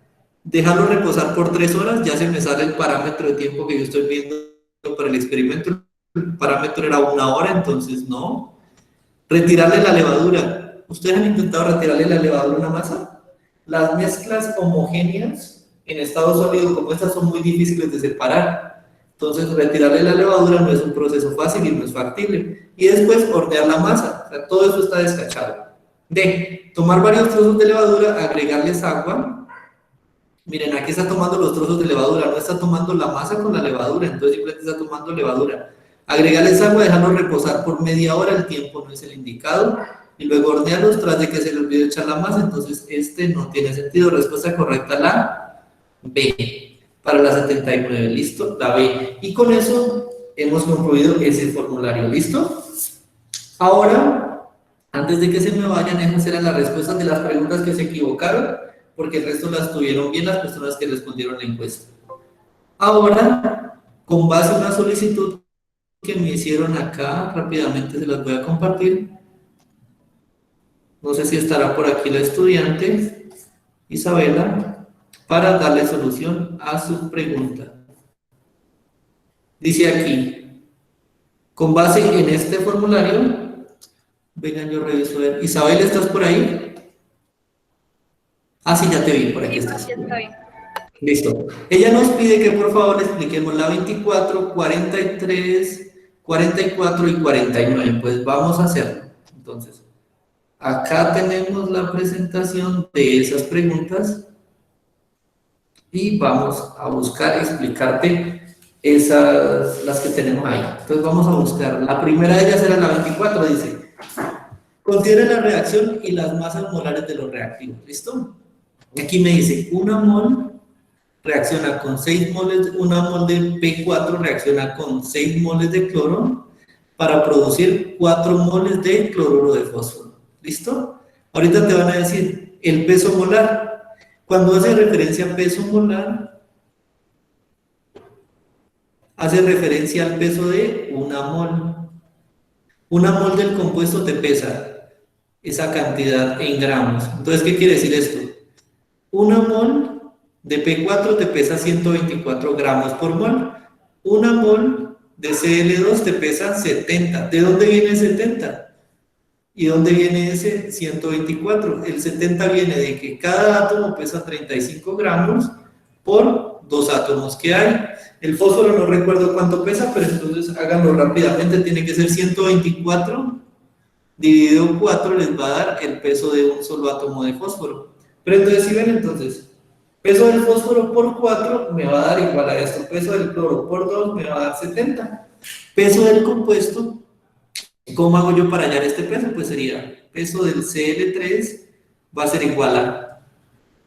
Dejarlo reposar por 3 horas, ya se me sale el parámetro de tiempo que yo estoy viendo para el experimento. El parámetro era una hora, entonces no. Retirarle la levadura. ¿Ustedes han intentado retirarle la levadura a una masa? Las mezclas homogéneas en estado sólido como estas son muy difíciles de separar. Entonces, retirarle la levadura no es un proceso fácil y no es factible. Y después, hornear la masa. O sea, todo eso está descachado. D. Tomar varios trozos de levadura, agregarles agua. Miren, aquí está tomando los trozos de levadura, no está tomando la masa con la levadura, entonces simplemente está tomando levadura. Agregarles agua, dejarlos reposar por media hora, el tiempo no es el indicado, y luego hornearlos tras de que se le olvidó echar la masa, entonces este no tiene sentido. Respuesta correcta, la B, para la 79, ¿listo? La B. Y con eso hemos concluido ese formulario, ¿listo? Ahora, antes de que se me vayan, esas eran las respuestas de las preguntas que se equivocaron, porque el resto las tuvieron bien las personas que respondieron la encuesta. Ahora, con base en una solicitud que me hicieron acá, rápidamente se las voy a compartir. No sé si estará por aquí la estudiante Isabela para darle solución a su pregunta. Dice aquí, con base en este formulario, vengan, yo reviso a ver. Isabel, ¿estás por ahí? Ah, sí, ya te vi, por aquí estás. Sí, está bien. Listo. Ella nos pide que por favor le expliquemos la 24, 43, 44 y 49. Pues vamos a hacerlo. Entonces, acá tenemos la presentación de esas preguntas y vamos a buscar explicarte esas, las que tenemos ahí. Entonces vamos a buscar. La primera de ellas era la 24, dice. Considera la reacción y las masas molares de los reactivos. ¿Listo? Aquí me dice, una mol reacciona con 6 moles, una mol de P4 reacciona con 6 moles de cloro para producir 4 moles de cloruro de fósforo. ¿Listo? Ahorita te van a decir el peso molar. Cuando hace referencia a peso molar, hace referencia al peso de una mol. Una mol del compuesto te pesa esa cantidad en gramos. Entonces, ¿qué quiere decir esto? Una mol de P4 te pesa 124 gramos por mol. Una mol de Cl2 te pesa 70. ¿De dónde viene 70? ¿Y dónde viene ese 124? El 70 viene de que cada átomo pesa 35 gramos por 2 átomos que hay. El fósforo no recuerdo cuánto pesa, pero entonces háganlo rápidamente. Tiene que ser 124 dividido 4 les va a dar el peso de un solo átomo de fósforo. Pero entonces, si ven, entonces, peso del fósforo por 4 me va a dar igual a esto. Peso del cloro por 2 me va a dar 70. Peso del compuesto, ¿cómo hago yo para hallar este peso? Pues sería, peso del Cl3 va a ser igual a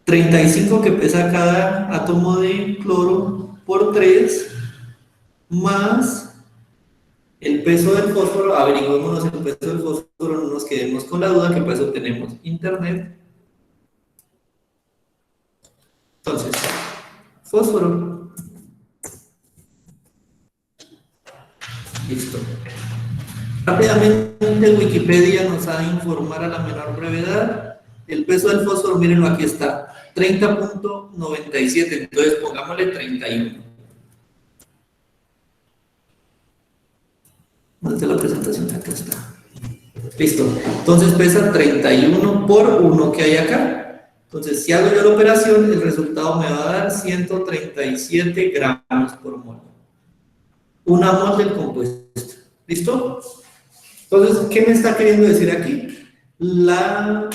35 que pesa cada átomo de cloro por 3 más El peso del fósforo, averiguémonos el peso del fósforo, no nos quedemos con la duda que para eso tenemos internet. Entonces, fósforo. Listo. Rápidamente Wikipedia nos ha de informar a la menor brevedad. El peso del fósforo, mírenlo, aquí está, 30.97, entonces pongámosle 31. ¿Dónde está la presentación? Acá está. Listo. Entonces pesa 31 por 1 que hay acá. Entonces, si hago yo la operación, el resultado me va a dar 137 gramos por mol. Una mol del compuesto. ¿Listo? Entonces, ¿qué me está queriendo decir aquí? La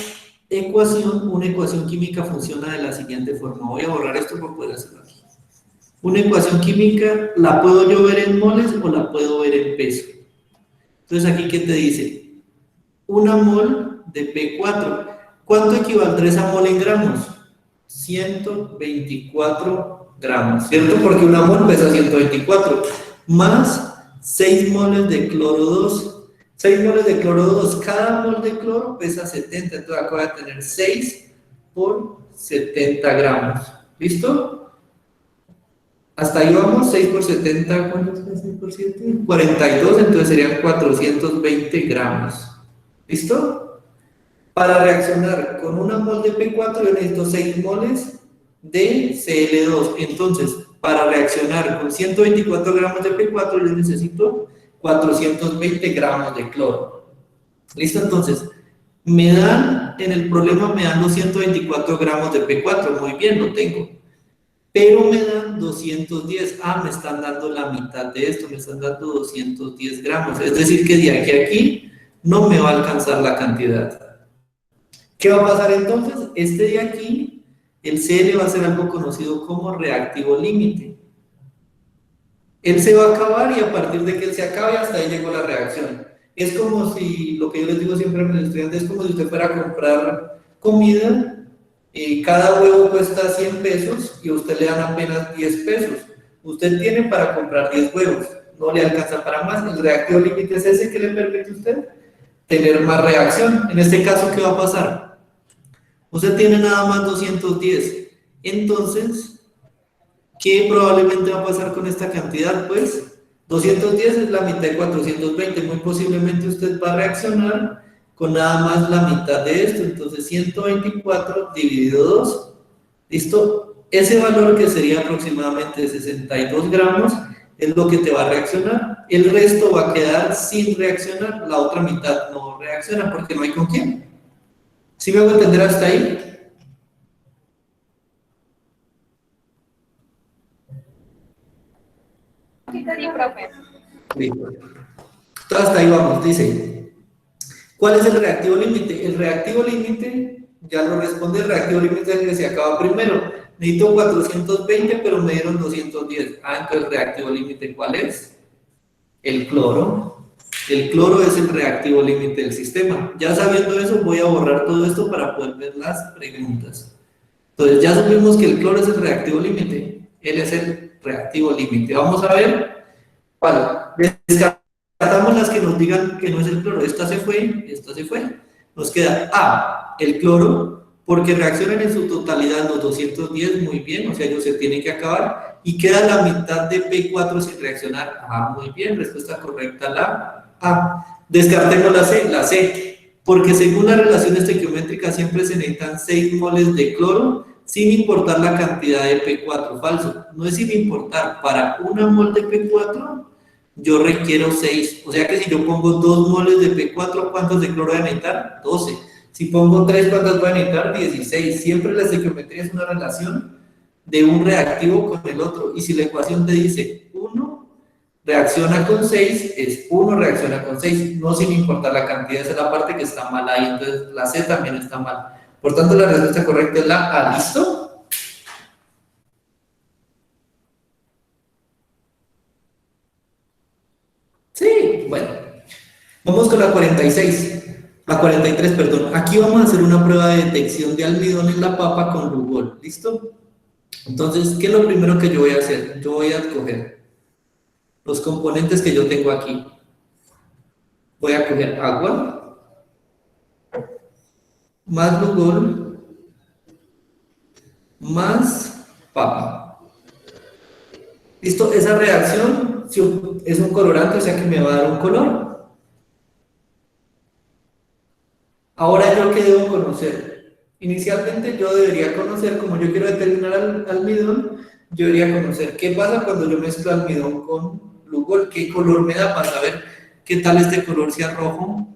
ecuación, una ecuación química funciona de la siguiente forma. Voy a borrar esto para poder hacerlo aquí. Una ecuación química, ¿la puedo yo ver en moles o la puedo ver en peso? Entonces, aquí, ¿qué te dice? Una mol de P4. ¿Cuánto equivaldrá esa mol en gramos? 124 gramos, ¿cierto? Porque una mol pesa 124, más 6 moles de cloro 2. 6 moles de cloro 2, cada mol de cloro pesa 70, entonces acá voy a tener 6 por 70 gramos. ¿Listo? Hasta ahí vamos, 6 por 70, ¿cuánto es 6 por 7? 42, entonces serían 420 gramos. ¿Listo? Para reaccionar con una mol de P4 yo necesito 6 moles de Cl2. Entonces, para reaccionar con 124 gramos de P4 yo necesito 420 gramos de cloro. ¿Listo? Entonces, en el problema me dan los 124 gramos de P4, muy bien, lo tengo. Pero me dan 210, me están dando la mitad de esto, me están dando 210 gramos. Es decir, que de aquí a aquí no me va a alcanzar la cantidad. ¿Qué va a pasar entonces? Este de aquí, el Cl va a ser algo conocido como reactivo límite. Él se va a acabar y a partir de que él se acabe, hasta ahí llegó la reacción. Es como si, lo que yo les digo siempre a mis estudiantes, es como si usted fuera a comprar comida, cada huevo cuesta 100 pesos y a usted le dan apenas 10 pesos. Usted tiene para comprar 10 huevos, no le alcanza para más. El reactivo límite es ese que le permite a usted tener más reacción. En este caso, ¿qué va a pasar? Usted tiene nada más 210. Entonces, ¿qué probablemente va a pasar con esta cantidad? Pues 210 es la mitad de 420, muy posiblemente usted va a reaccionar con nada más la mitad de esto, entonces 124 dividido 2, ¿listo? Ese valor que sería aproximadamente 62 gramos es lo que te va a reaccionar, el resto va a quedar sin reaccionar, la otra mitad no reacciona porque no hay con quién. ¿Sí me hago entender hasta ahí? Sí, profe. Listo. Hasta ahí vamos, dice, ¿cuál es el reactivo límite? El reactivo límite, ya lo responde, el reactivo límite es el que se acaba primero. Necesito 420, pero me dieron 210. Entonces el reactivo límite, ¿cuál es? El cloro. El cloro es el reactivo límite del sistema. Ya sabiendo eso, voy a borrar todo esto para poder ver las preguntas. Entonces ya supimos que el cloro es el reactivo límite. Él es el reactivo límite. Vamos a ver. Vale. Descartamos las que nos digan que no es el cloro. Esta se fue, esta se fue. Nos queda A, el cloro, porque reaccionan en su totalidad los 210, muy bien, o sea, ellos se tienen que acabar. Y queda la mitad de P4 sin reaccionar. Muy bien, respuesta correcta la A. Descartemos la C, porque según las relaciones estequiométricas siempre se necesitan 6 moles de cloro sin importar la cantidad de P4. Falso, no es sin importar. Para una mol de P4 yo requiero 6, o sea que si yo pongo 2 moles de P4, ¿cuántos de cloro voy a necesitar? 12. Si pongo 3, ¿cuántos voy a necesitar? 16. Siempre la estequiometría es una relación de un reactivo con el otro, y si la ecuación te dice 1 reacciona con 6, es 1 reacciona con 6, no sin importar la cantidad. Esa es la parte que está mal ahí, entonces la C también está mal. Por tanto, la respuesta correcta es la A. ¿Listo? Sí, bueno. Vamos con la 46. La 43, perdón. Aquí vamos a hacer una prueba de detección de almidón en la papa con Lugol. ¿Listo? Entonces, ¿qué es lo primero que yo voy a hacer? Yo voy a escoger los componentes que yo tengo aquí. Voy a coger agua, más Lugol, más papa. ¿Listo? Esa reacción es un colorante, o sea que me va a dar un color. Ahora, ¿yo qué debo conocer? Inicialmente yo debería conocer, como yo quiero determinar almidón, yo debería conocer qué pasa cuando yo mezclo almidón con Lugol, qué color me da para saber qué tal este color sea rojo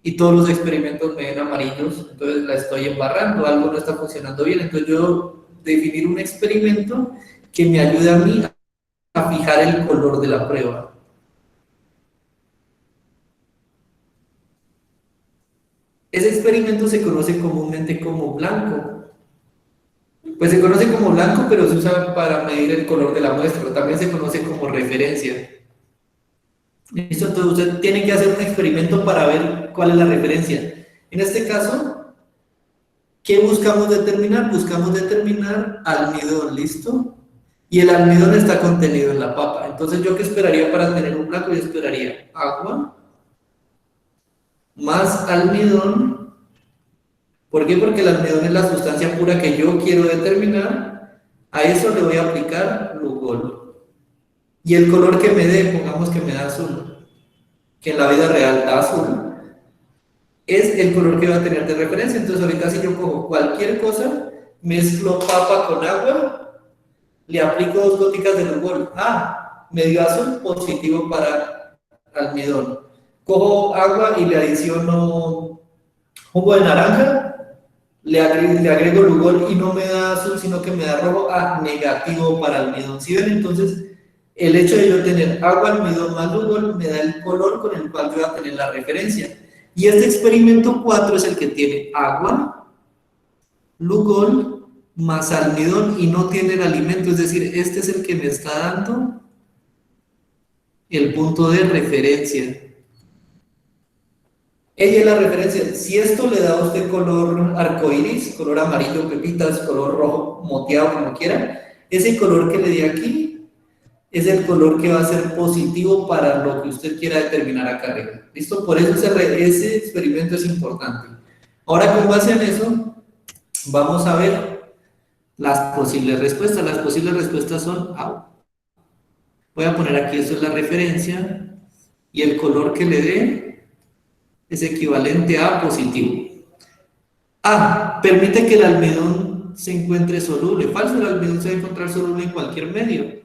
y todos los experimentos me den amarillos, entonces la estoy embarrando, algo no está funcionando bien, entonces yo definir un experimento que me ayude a mí a fijar el color de la prueba. Ese experimento se conoce comúnmente como blanco. Pues se conoce como blanco, pero se usa para medir el color de la muestra. También se conoce como referencia. ¿Listo? Entonces usted tiene que hacer un experimento para ver cuál es la referencia. En este caso, ¿qué buscamos determinar? Buscamos determinar almidón, ¿listo? Y el almidón está contenido en la papa. Entonces, ¿yo qué esperaría para tener un blanco? Yo esperaría agua más almidón. ¿Por qué? Porque el almidón es la sustancia pura que yo quiero determinar. A eso le voy a aplicar Lugol. Y el color que me dé, pongamos que me da azul, que en la vida real da azul, es el color que va a tener de referencia. Entonces, ahorita si yo cojo cualquier cosa, mezclo papa con agua, le aplico 2 goticas de Lugol. Ah, me dio azul, positivo para almidón. Cojo agua y le adiciono jugo de naranja, le agrego Lugol y no me da azul, sino que me da rojo, negativo para almidón. ¿Sí ven? Entonces, el hecho de yo tener agua, almidón más Lugol me da el color con el cual yo voy a tener la referencia. Y este experimento 4 es el que tiene agua, Lugol más almidón y no tiene el alimento, es decir, este es el que me está dando el punto de referencia. Ella es la referencia. Si esto le da a usted color arcoíris, color amarillo, pepitas, color rojo, moteado, como quiera, ese color que le di aquí es el color que va a ser positivo para lo que usted quiera determinar acá arriba. ¿Listo? Por eso ese experimento es importante. Ahora, con base en eso, vamos a ver las posibles respuestas. Las posibles respuestas son agua. Voy a poner aquí, esto es la referencia, y el color que le dé es equivalente a positivo. A, permite que el almidón se encuentre soluble. Falso, el almidón se va a encontrar soluble en cualquier medio.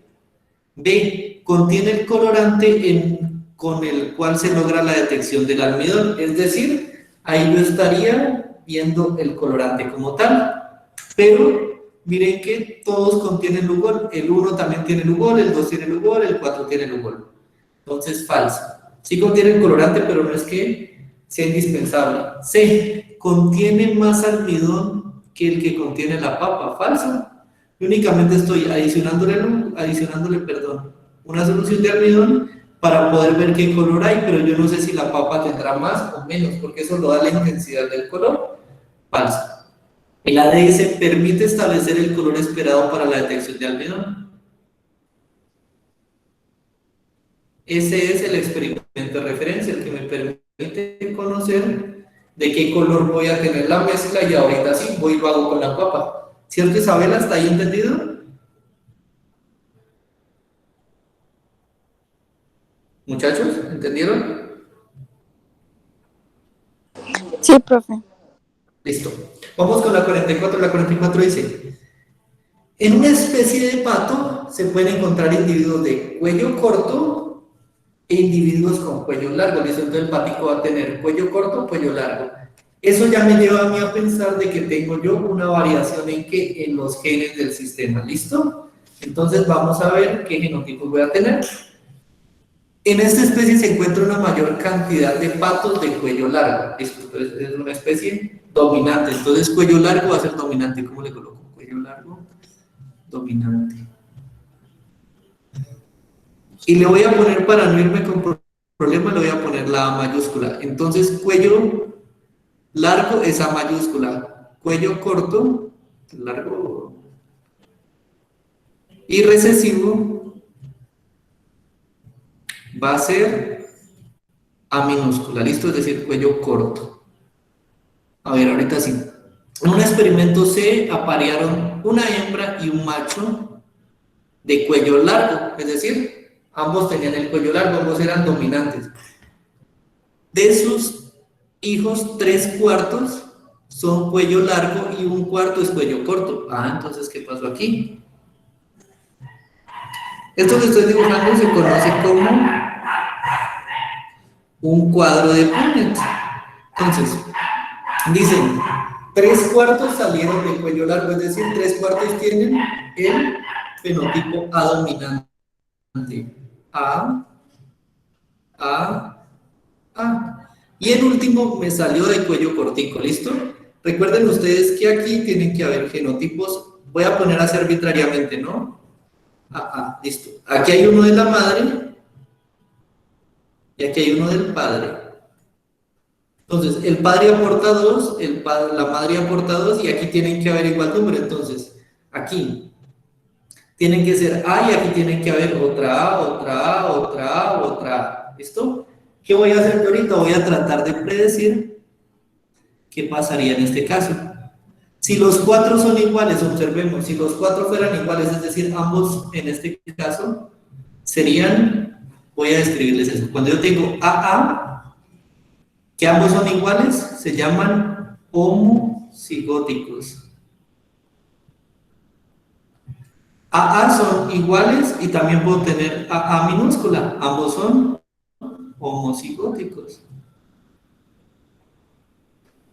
B, contiene el colorante con el cual se logra la detección del almidón. Es decir, ahí yo estaría viendo el colorante como tal. Pero miren que todos contienen Lugol. El 1 también tiene Lugol, el 2 tiene Lugol, el 4 tiene Lugol. Entonces, falso. Sí contiene el colorante, pero no es que sea indispensable. C, contiene más almidón que el que contiene la papa. Falso. Yo únicamente estoy adicionándole una solución de almidón para poder ver qué color hay, pero yo no sé si la papa tendrá más o menos, porque eso lo da la intensidad del color. Falso. El ADS permite establecer el color esperado para la detección de almidón. Ese es el experimento de referencia, el que me permite conocer de qué color voy a tener la mezcla y ahorita sí voy y lo hago con la papa. ¿Cierto, Isabel? ¿Hasta ahí entendido? Muchachos, ¿entendieron? Sí, profe. Listo. Vamos con la 44. La 44 dice: en una especie de pato se pueden encontrar individuos de cuello corto e individuos con cuello largo. ¿Listo? Entonces el patico va a tener cuello corto, cuello largo. Eso ya me lleva a mí a pensar de que tengo yo una variación en los genes del sistema. ¿Listo? Entonces vamos a ver qué genotipos voy a tener. En esta especie se encuentra una mayor cantidad de patos de cuello largo. ¿Listo? Entonces es una especie dominante. Entonces cuello largo va a ser dominante. ¿Cómo le coloco? Cuello largo, dominante. Y le voy a poner, para no irme con problemas, le voy a poner la A mayúscula. Entonces cuello largo es A mayúscula. Cuello corto, largo y recesivo va a ser A minúscula, ¿listo? Es decir, cuello corto. A ver, ahorita sí. En un experimento se aparearon una hembra y un macho de cuello largo, es decir, ambos tenían el cuello largo, ambos eran dominantes. De sus hijos, 3/4 son cuello largo y 1/4 es cuello corto. Ah, entonces, ¿qué pasó aquí? Esto que estoy dibujando se conoce como un cuadro de Punnett. Entonces, dicen, 3/4 salieron de cuello largo, es decir, 3/4 tienen el fenotipo A dominante. A, A, A. Y el último me salió de cuello cortico, ¿listo? Recuerden ustedes que aquí tienen que haber genotipos, voy a poner así arbitrariamente, ¿no? Listo. Aquí hay uno de la madre y aquí hay uno del padre. Entonces, el padre aporta 2, la madre aporta 2 y aquí tienen que haber igual número. Entonces, aquí tienen que ser A y aquí tienen que haber otra A, otra A, otra A, otra A. ¿Listo? ¿Qué voy a hacer yo ahorita? Voy a tratar de predecir qué pasaría en este caso. Si los 4 son iguales, observemos, si los 4 fueran iguales, es decir, ambos en este caso serían, voy a describirles eso. Cuando yo tengo AA, que ambos son iguales, se llaman homocigóticos. AA son iguales y también puedo tener AA minúscula, ambos son homocigóticos.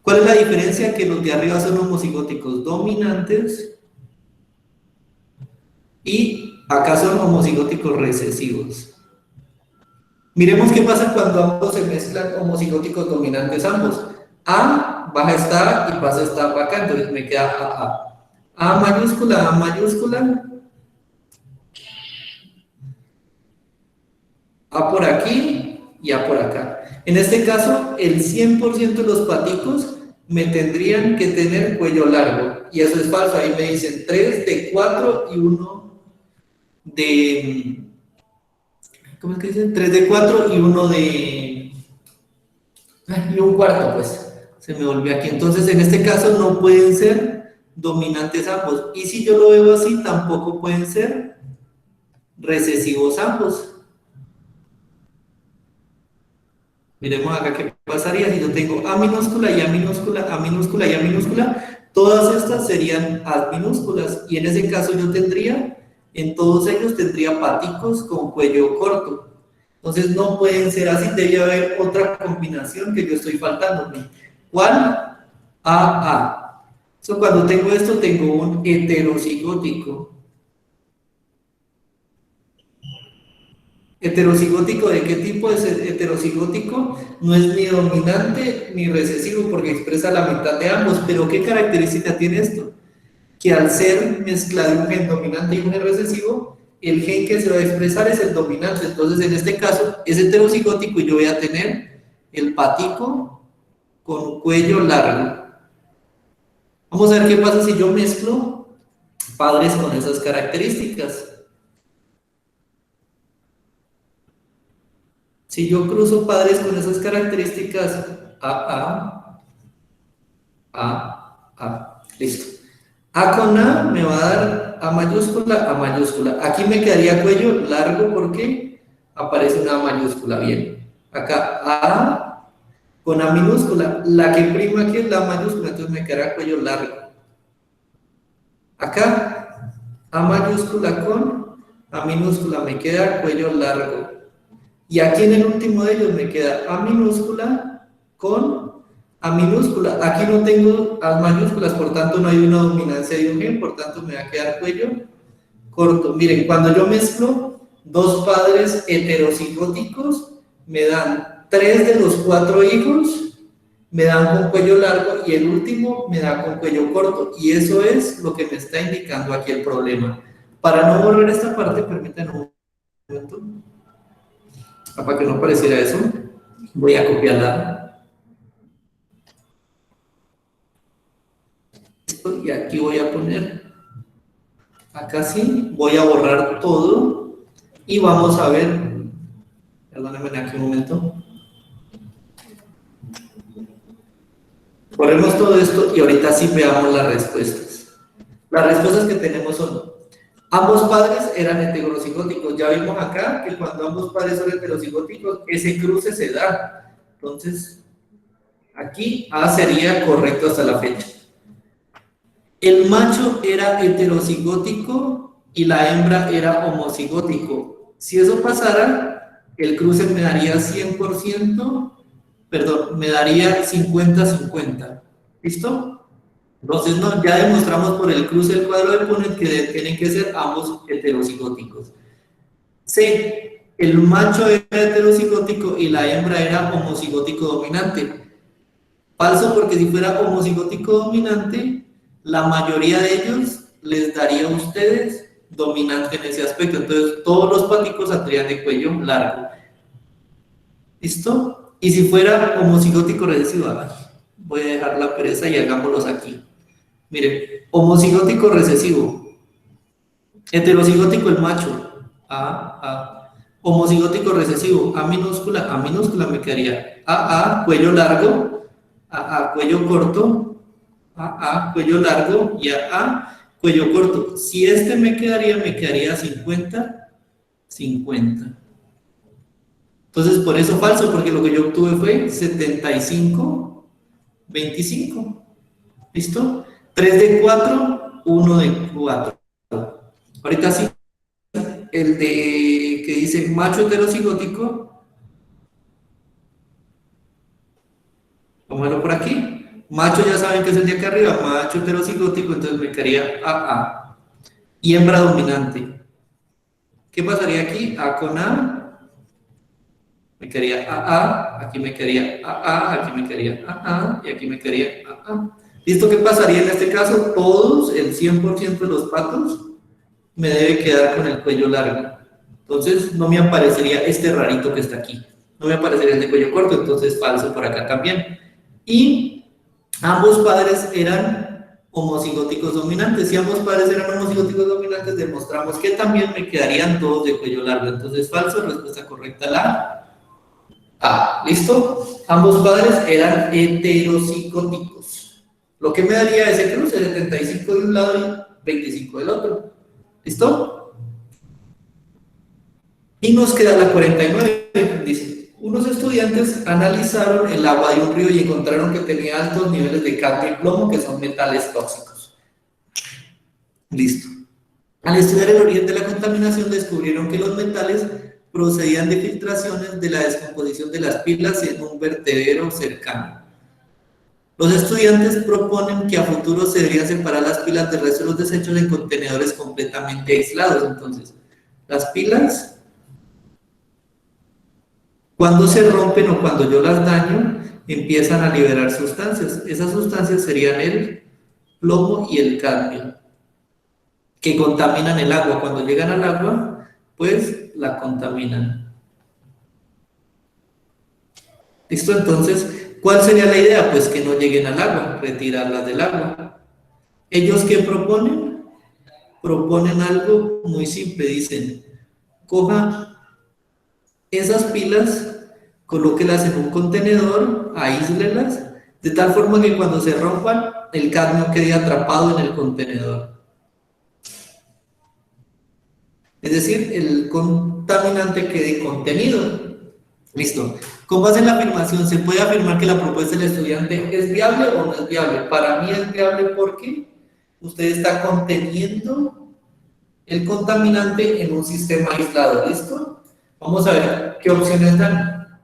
¿Cuál es la diferencia? Que los de arriba son homocigóticos dominantes y acá son homocigóticos recesivos. Miremos qué pasa cuando ambos se mezclan homocigóticos dominantes ambos. A baja esta A y pasa esta A para acá, entonces me queda AA. A mayúscula, A por aquí y A por acá. En este caso, el 100% de los paticos me tendrían que tener cuello largo. Y eso es falso, ahí me dicen 3 de 4 y 1 de... ¿Cómo es que dicen? 3 de 4 y 1 de... y 1/4, pues. Se me volvió aquí. Entonces, en este caso no pueden ser dominantes ambos. Y si yo lo veo así, tampoco pueden ser recesivos ambos. Miremos acá qué pasaría si yo tengo A minúscula y A minúscula, A minúscula y A minúscula. Todas estas serían A minúsculas. Y en ese caso yo tendría, en todos ellos tendría paticos con cuello corto. Entonces no pueden ser así, debe haber otra combinación que yo estoy faltándome. ¿Cuál? AA. So, cuando tengo esto, tengo un heterocigótico. ¿Heterocigótico de qué tipo es heterocigótico? No es ni dominante ni recesivo porque expresa la mitad de ambos, pero ¿qué característica tiene esto? Que al ser mezcla de un gen dominante y un gen recesivo, el gen que se va a expresar es el dominante. Entonces, en este caso, es heterocigótico y yo voy a tener el patico con cuello largo. Vamos a ver qué pasa si yo mezclo padres con esas características. Si yo cruzo padres con esas características, listo. A con A me va a dar A mayúscula. Aquí me quedaría cuello largo porque aparece una A mayúscula, bien. Acá A con A minúscula. La que prima aquí es la mayúscula, entonces me quedará cuello largo. Acá A mayúscula con A minúscula, me queda cuello largo. Y aquí en el último de ellos me queda A minúscula con A minúscula. Aquí no tengo A mayúsculas, por tanto no hay una dominancia de un gen, por tanto me va a quedar cuello corto. Miren, cuando yo mezclo dos padres heterocigóticos, me dan 3 de los 4 hijos, me dan con cuello largo y el último me da con cuello corto. Y eso es lo que me está indicando aquí el problema. Para no borrar esta parte, permítanme un momento. Para que no pareciera eso, voy a copiarla. Y aquí voy a poner, acá sí, voy a borrar todo y vamos a ver, perdónenme aquí un momento. Corremos todo esto y ahorita sí veamos las respuestas. Las respuestas que tenemos son, ambos padres eran heterocigóticos. Ya vimos acá que cuando ambos padres son heterocigóticos, ese cruce se da. Entonces, aquí A sería correcto hasta la fecha. El macho era heterocigótico y la hembra era homocigótico. Si eso pasara, el cruce me daría 100%, perdón, me daría 50-50. ¿Listo? Entonces, no, ya demostramos por el cruce del cuadro de Punnett que tienen que ser ambos heterocigóticos. C. El macho era heterocigótico y la hembra era homocigótico dominante. Falso, porque si fuera homocigótico dominante, la mayoría de ellos les daría a ustedes dominante en ese aspecto. Entonces, todos los paticos saldrían de cuello largo. ¿Listo? Y si fuera homocigótico recesivo, voy a dejar la pereza y hagámoslos aquí. Miren, homocigótico recesivo, heterocigótico el macho, homocigótico recesivo, A minúscula me quedaría cuello largo, cuello corto, cuello largo y cuello corto. Si este me quedaría 50-50. Entonces, por eso falso, porque lo que yo obtuve fue 75-25. ¿Listo? 3 de 4, 1 de 4. Ahorita sí, el de que dice macho heterocigótico, vamos a verlo por aquí. Macho ya saben que es el de acá arriba, macho heterocigótico, entonces me quedaría AA. Y hembra dominante. ¿Qué pasaría aquí? A con A. Me quedaría AA, aquí me quedaría AA, aquí me quedaría AA, y aquí me quedaría AA. ¿Listo? ¿Qué pasaría en este caso? Todos, el 100% de los patos, me debe quedar con el cuello largo. Entonces, no me aparecería este rarito que está aquí. No me aparecería el de cuello corto, entonces falso por acá también. Y ambos padres eran homocigóticos dominantes. Si ambos padres eran homocigóticos dominantes, demostramos que también me quedarían todos de cuello largo. Entonces, falso, respuesta correcta la A. ¿Listo? Ambos padres eran heterocigóticos. Lo que me daría ese cruce, 75 de un lado y 25 del otro. ¿Listo? Y nos queda la 49. Dice, unos estudiantes analizaron el agua de un río y encontraron que tenía altos niveles de cadmio y plomo, que son metales tóxicos. Listo. Al estudiar el origen de la contaminación, descubrieron que los metales procedían de filtraciones de la descomposición de las pilas en un vertedero cercano. Los estudiantes proponen que a futuro se deberían separar las pilas del resto de los desechos en contenedores completamente aislados. Entonces, las pilas, cuando se rompen o cuando yo las daño, empiezan a liberar sustancias. Esas sustancias serían el plomo y el cadmio, que contaminan el agua. Cuando llegan al agua, pues la contaminan. ¿Listo? Entonces, ¿cuál sería la idea? Pues que no lleguen al agua, retirarlas del agua. ¿Ellos qué proponen? Proponen algo muy simple, dicen, coja esas pilas, colóquelas en un contenedor, aíslelas, de tal forma que cuando se rompan, el cadmio quede atrapado en el contenedor. Es decir, el contaminante quede contenido. Listo. Con base en la afirmación, ¿se puede afirmar que la propuesta del estudiante es viable o no es viable? Para mí es viable porque usted está conteniendo el contaminante en un sistema aislado. ¿Listo? Vamos a ver qué opciones dan.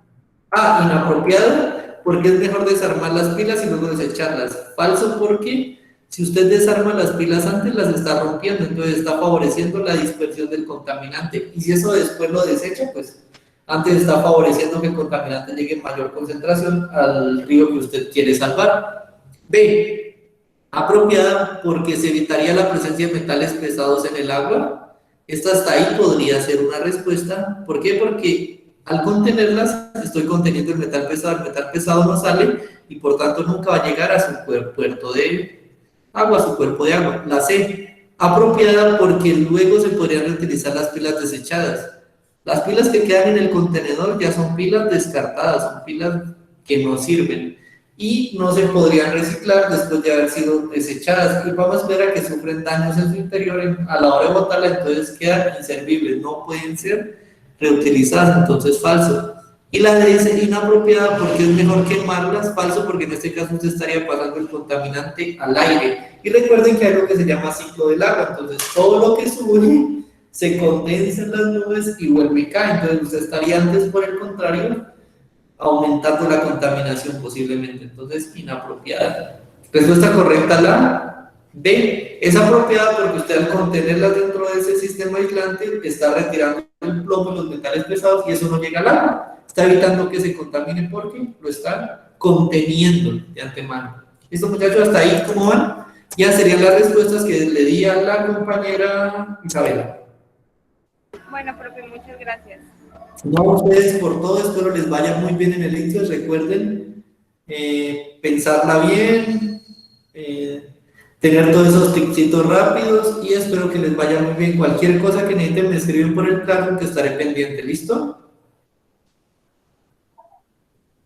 A, inapropiado, porque es mejor desarmar las pilas y luego desecharlas. Falso, porque si usted desarma las pilas antes, las está rompiendo, entonces está favoreciendo la dispersión del contaminante. Y si eso después lo desecha, pues antes está favoreciendo que el contaminante llegue en mayor concentración al río que usted quiere salvar. B, apropiada porque se evitaría la presencia de metales pesados en el agua. Esta hasta ahí podría ser una respuesta. ¿Por qué? Porque al contenerlas estoy conteniendo el metal pesado no sale y por tanto nunca va a llegar a su puerto de agua, a su cuerpo de agua. La C, apropiada porque luego se podrían reutilizar las pilas desechadas. Las pilas que quedan en el contenedor ya son pilas descartadas, son pilas que no sirven. y no se podrían reciclar después de haber sido desechadas y vamos a ver a que sufren daños en su interior a la hora de botarlas, entonces quedan inservibles, no pueden ser reutilizadas, entonces falso. Y la D es inapropiada porque es mejor quemarlas, falso porque en este caso usted estaría pasando el contaminante al aire. Y recuerden que hay algo que se llama ciclo del agua, entonces todo lo que sube se condensa en las nubes y vuelve y cae, entonces usted estaría antes, por el contrario, aumentando la contaminación posiblemente, entonces inapropiada. Respuesta correcta la B. Es apropiada porque usted al contenerlas dentro de ese sistema aislante está retirando el plomo y los metales pesados y eso no llega al agua. Está evitando que se contamine porque lo está conteniendo de antemano. ¿Listo, muchachos? Hasta ahí, ¿cómo van? Ya serían las respuestas que le di a la compañera Isabela. Bueno, profe, muchas gracias. No a ustedes por todo, espero les vaya muy bien en el ICFES. Recuerden pensarla bien, tener todos esos tipsitos rápidos y espero que les vaya muy bien. Cualquier cosa que necesiten me escriben por el plano que estaré pendiente. ¿Listo?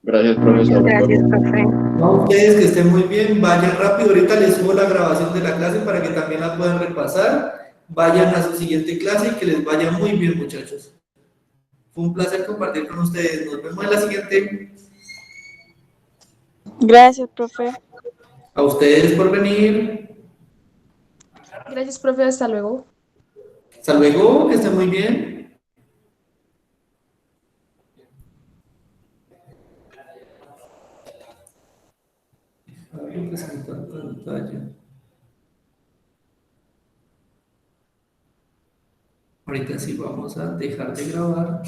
Gracias, Muchas profesor. gracias, profe. No, ustedes que estén muy bien, vayan rápido. Ahorita les subo la grabación de la clase para que también la puedan repasar. Vayan a su siguiente clase y que les vaya muy bien, muchachos. Fue un placer compartir con ustedes. Nos vemos en la siguiente. Gracias, profe. A ustedes por venir. Gracias, profe, hasta luego. Hasta luego, que estén muy bien. Voy a presentar pantalla. Ahorita sí vamos a dejar de grabar.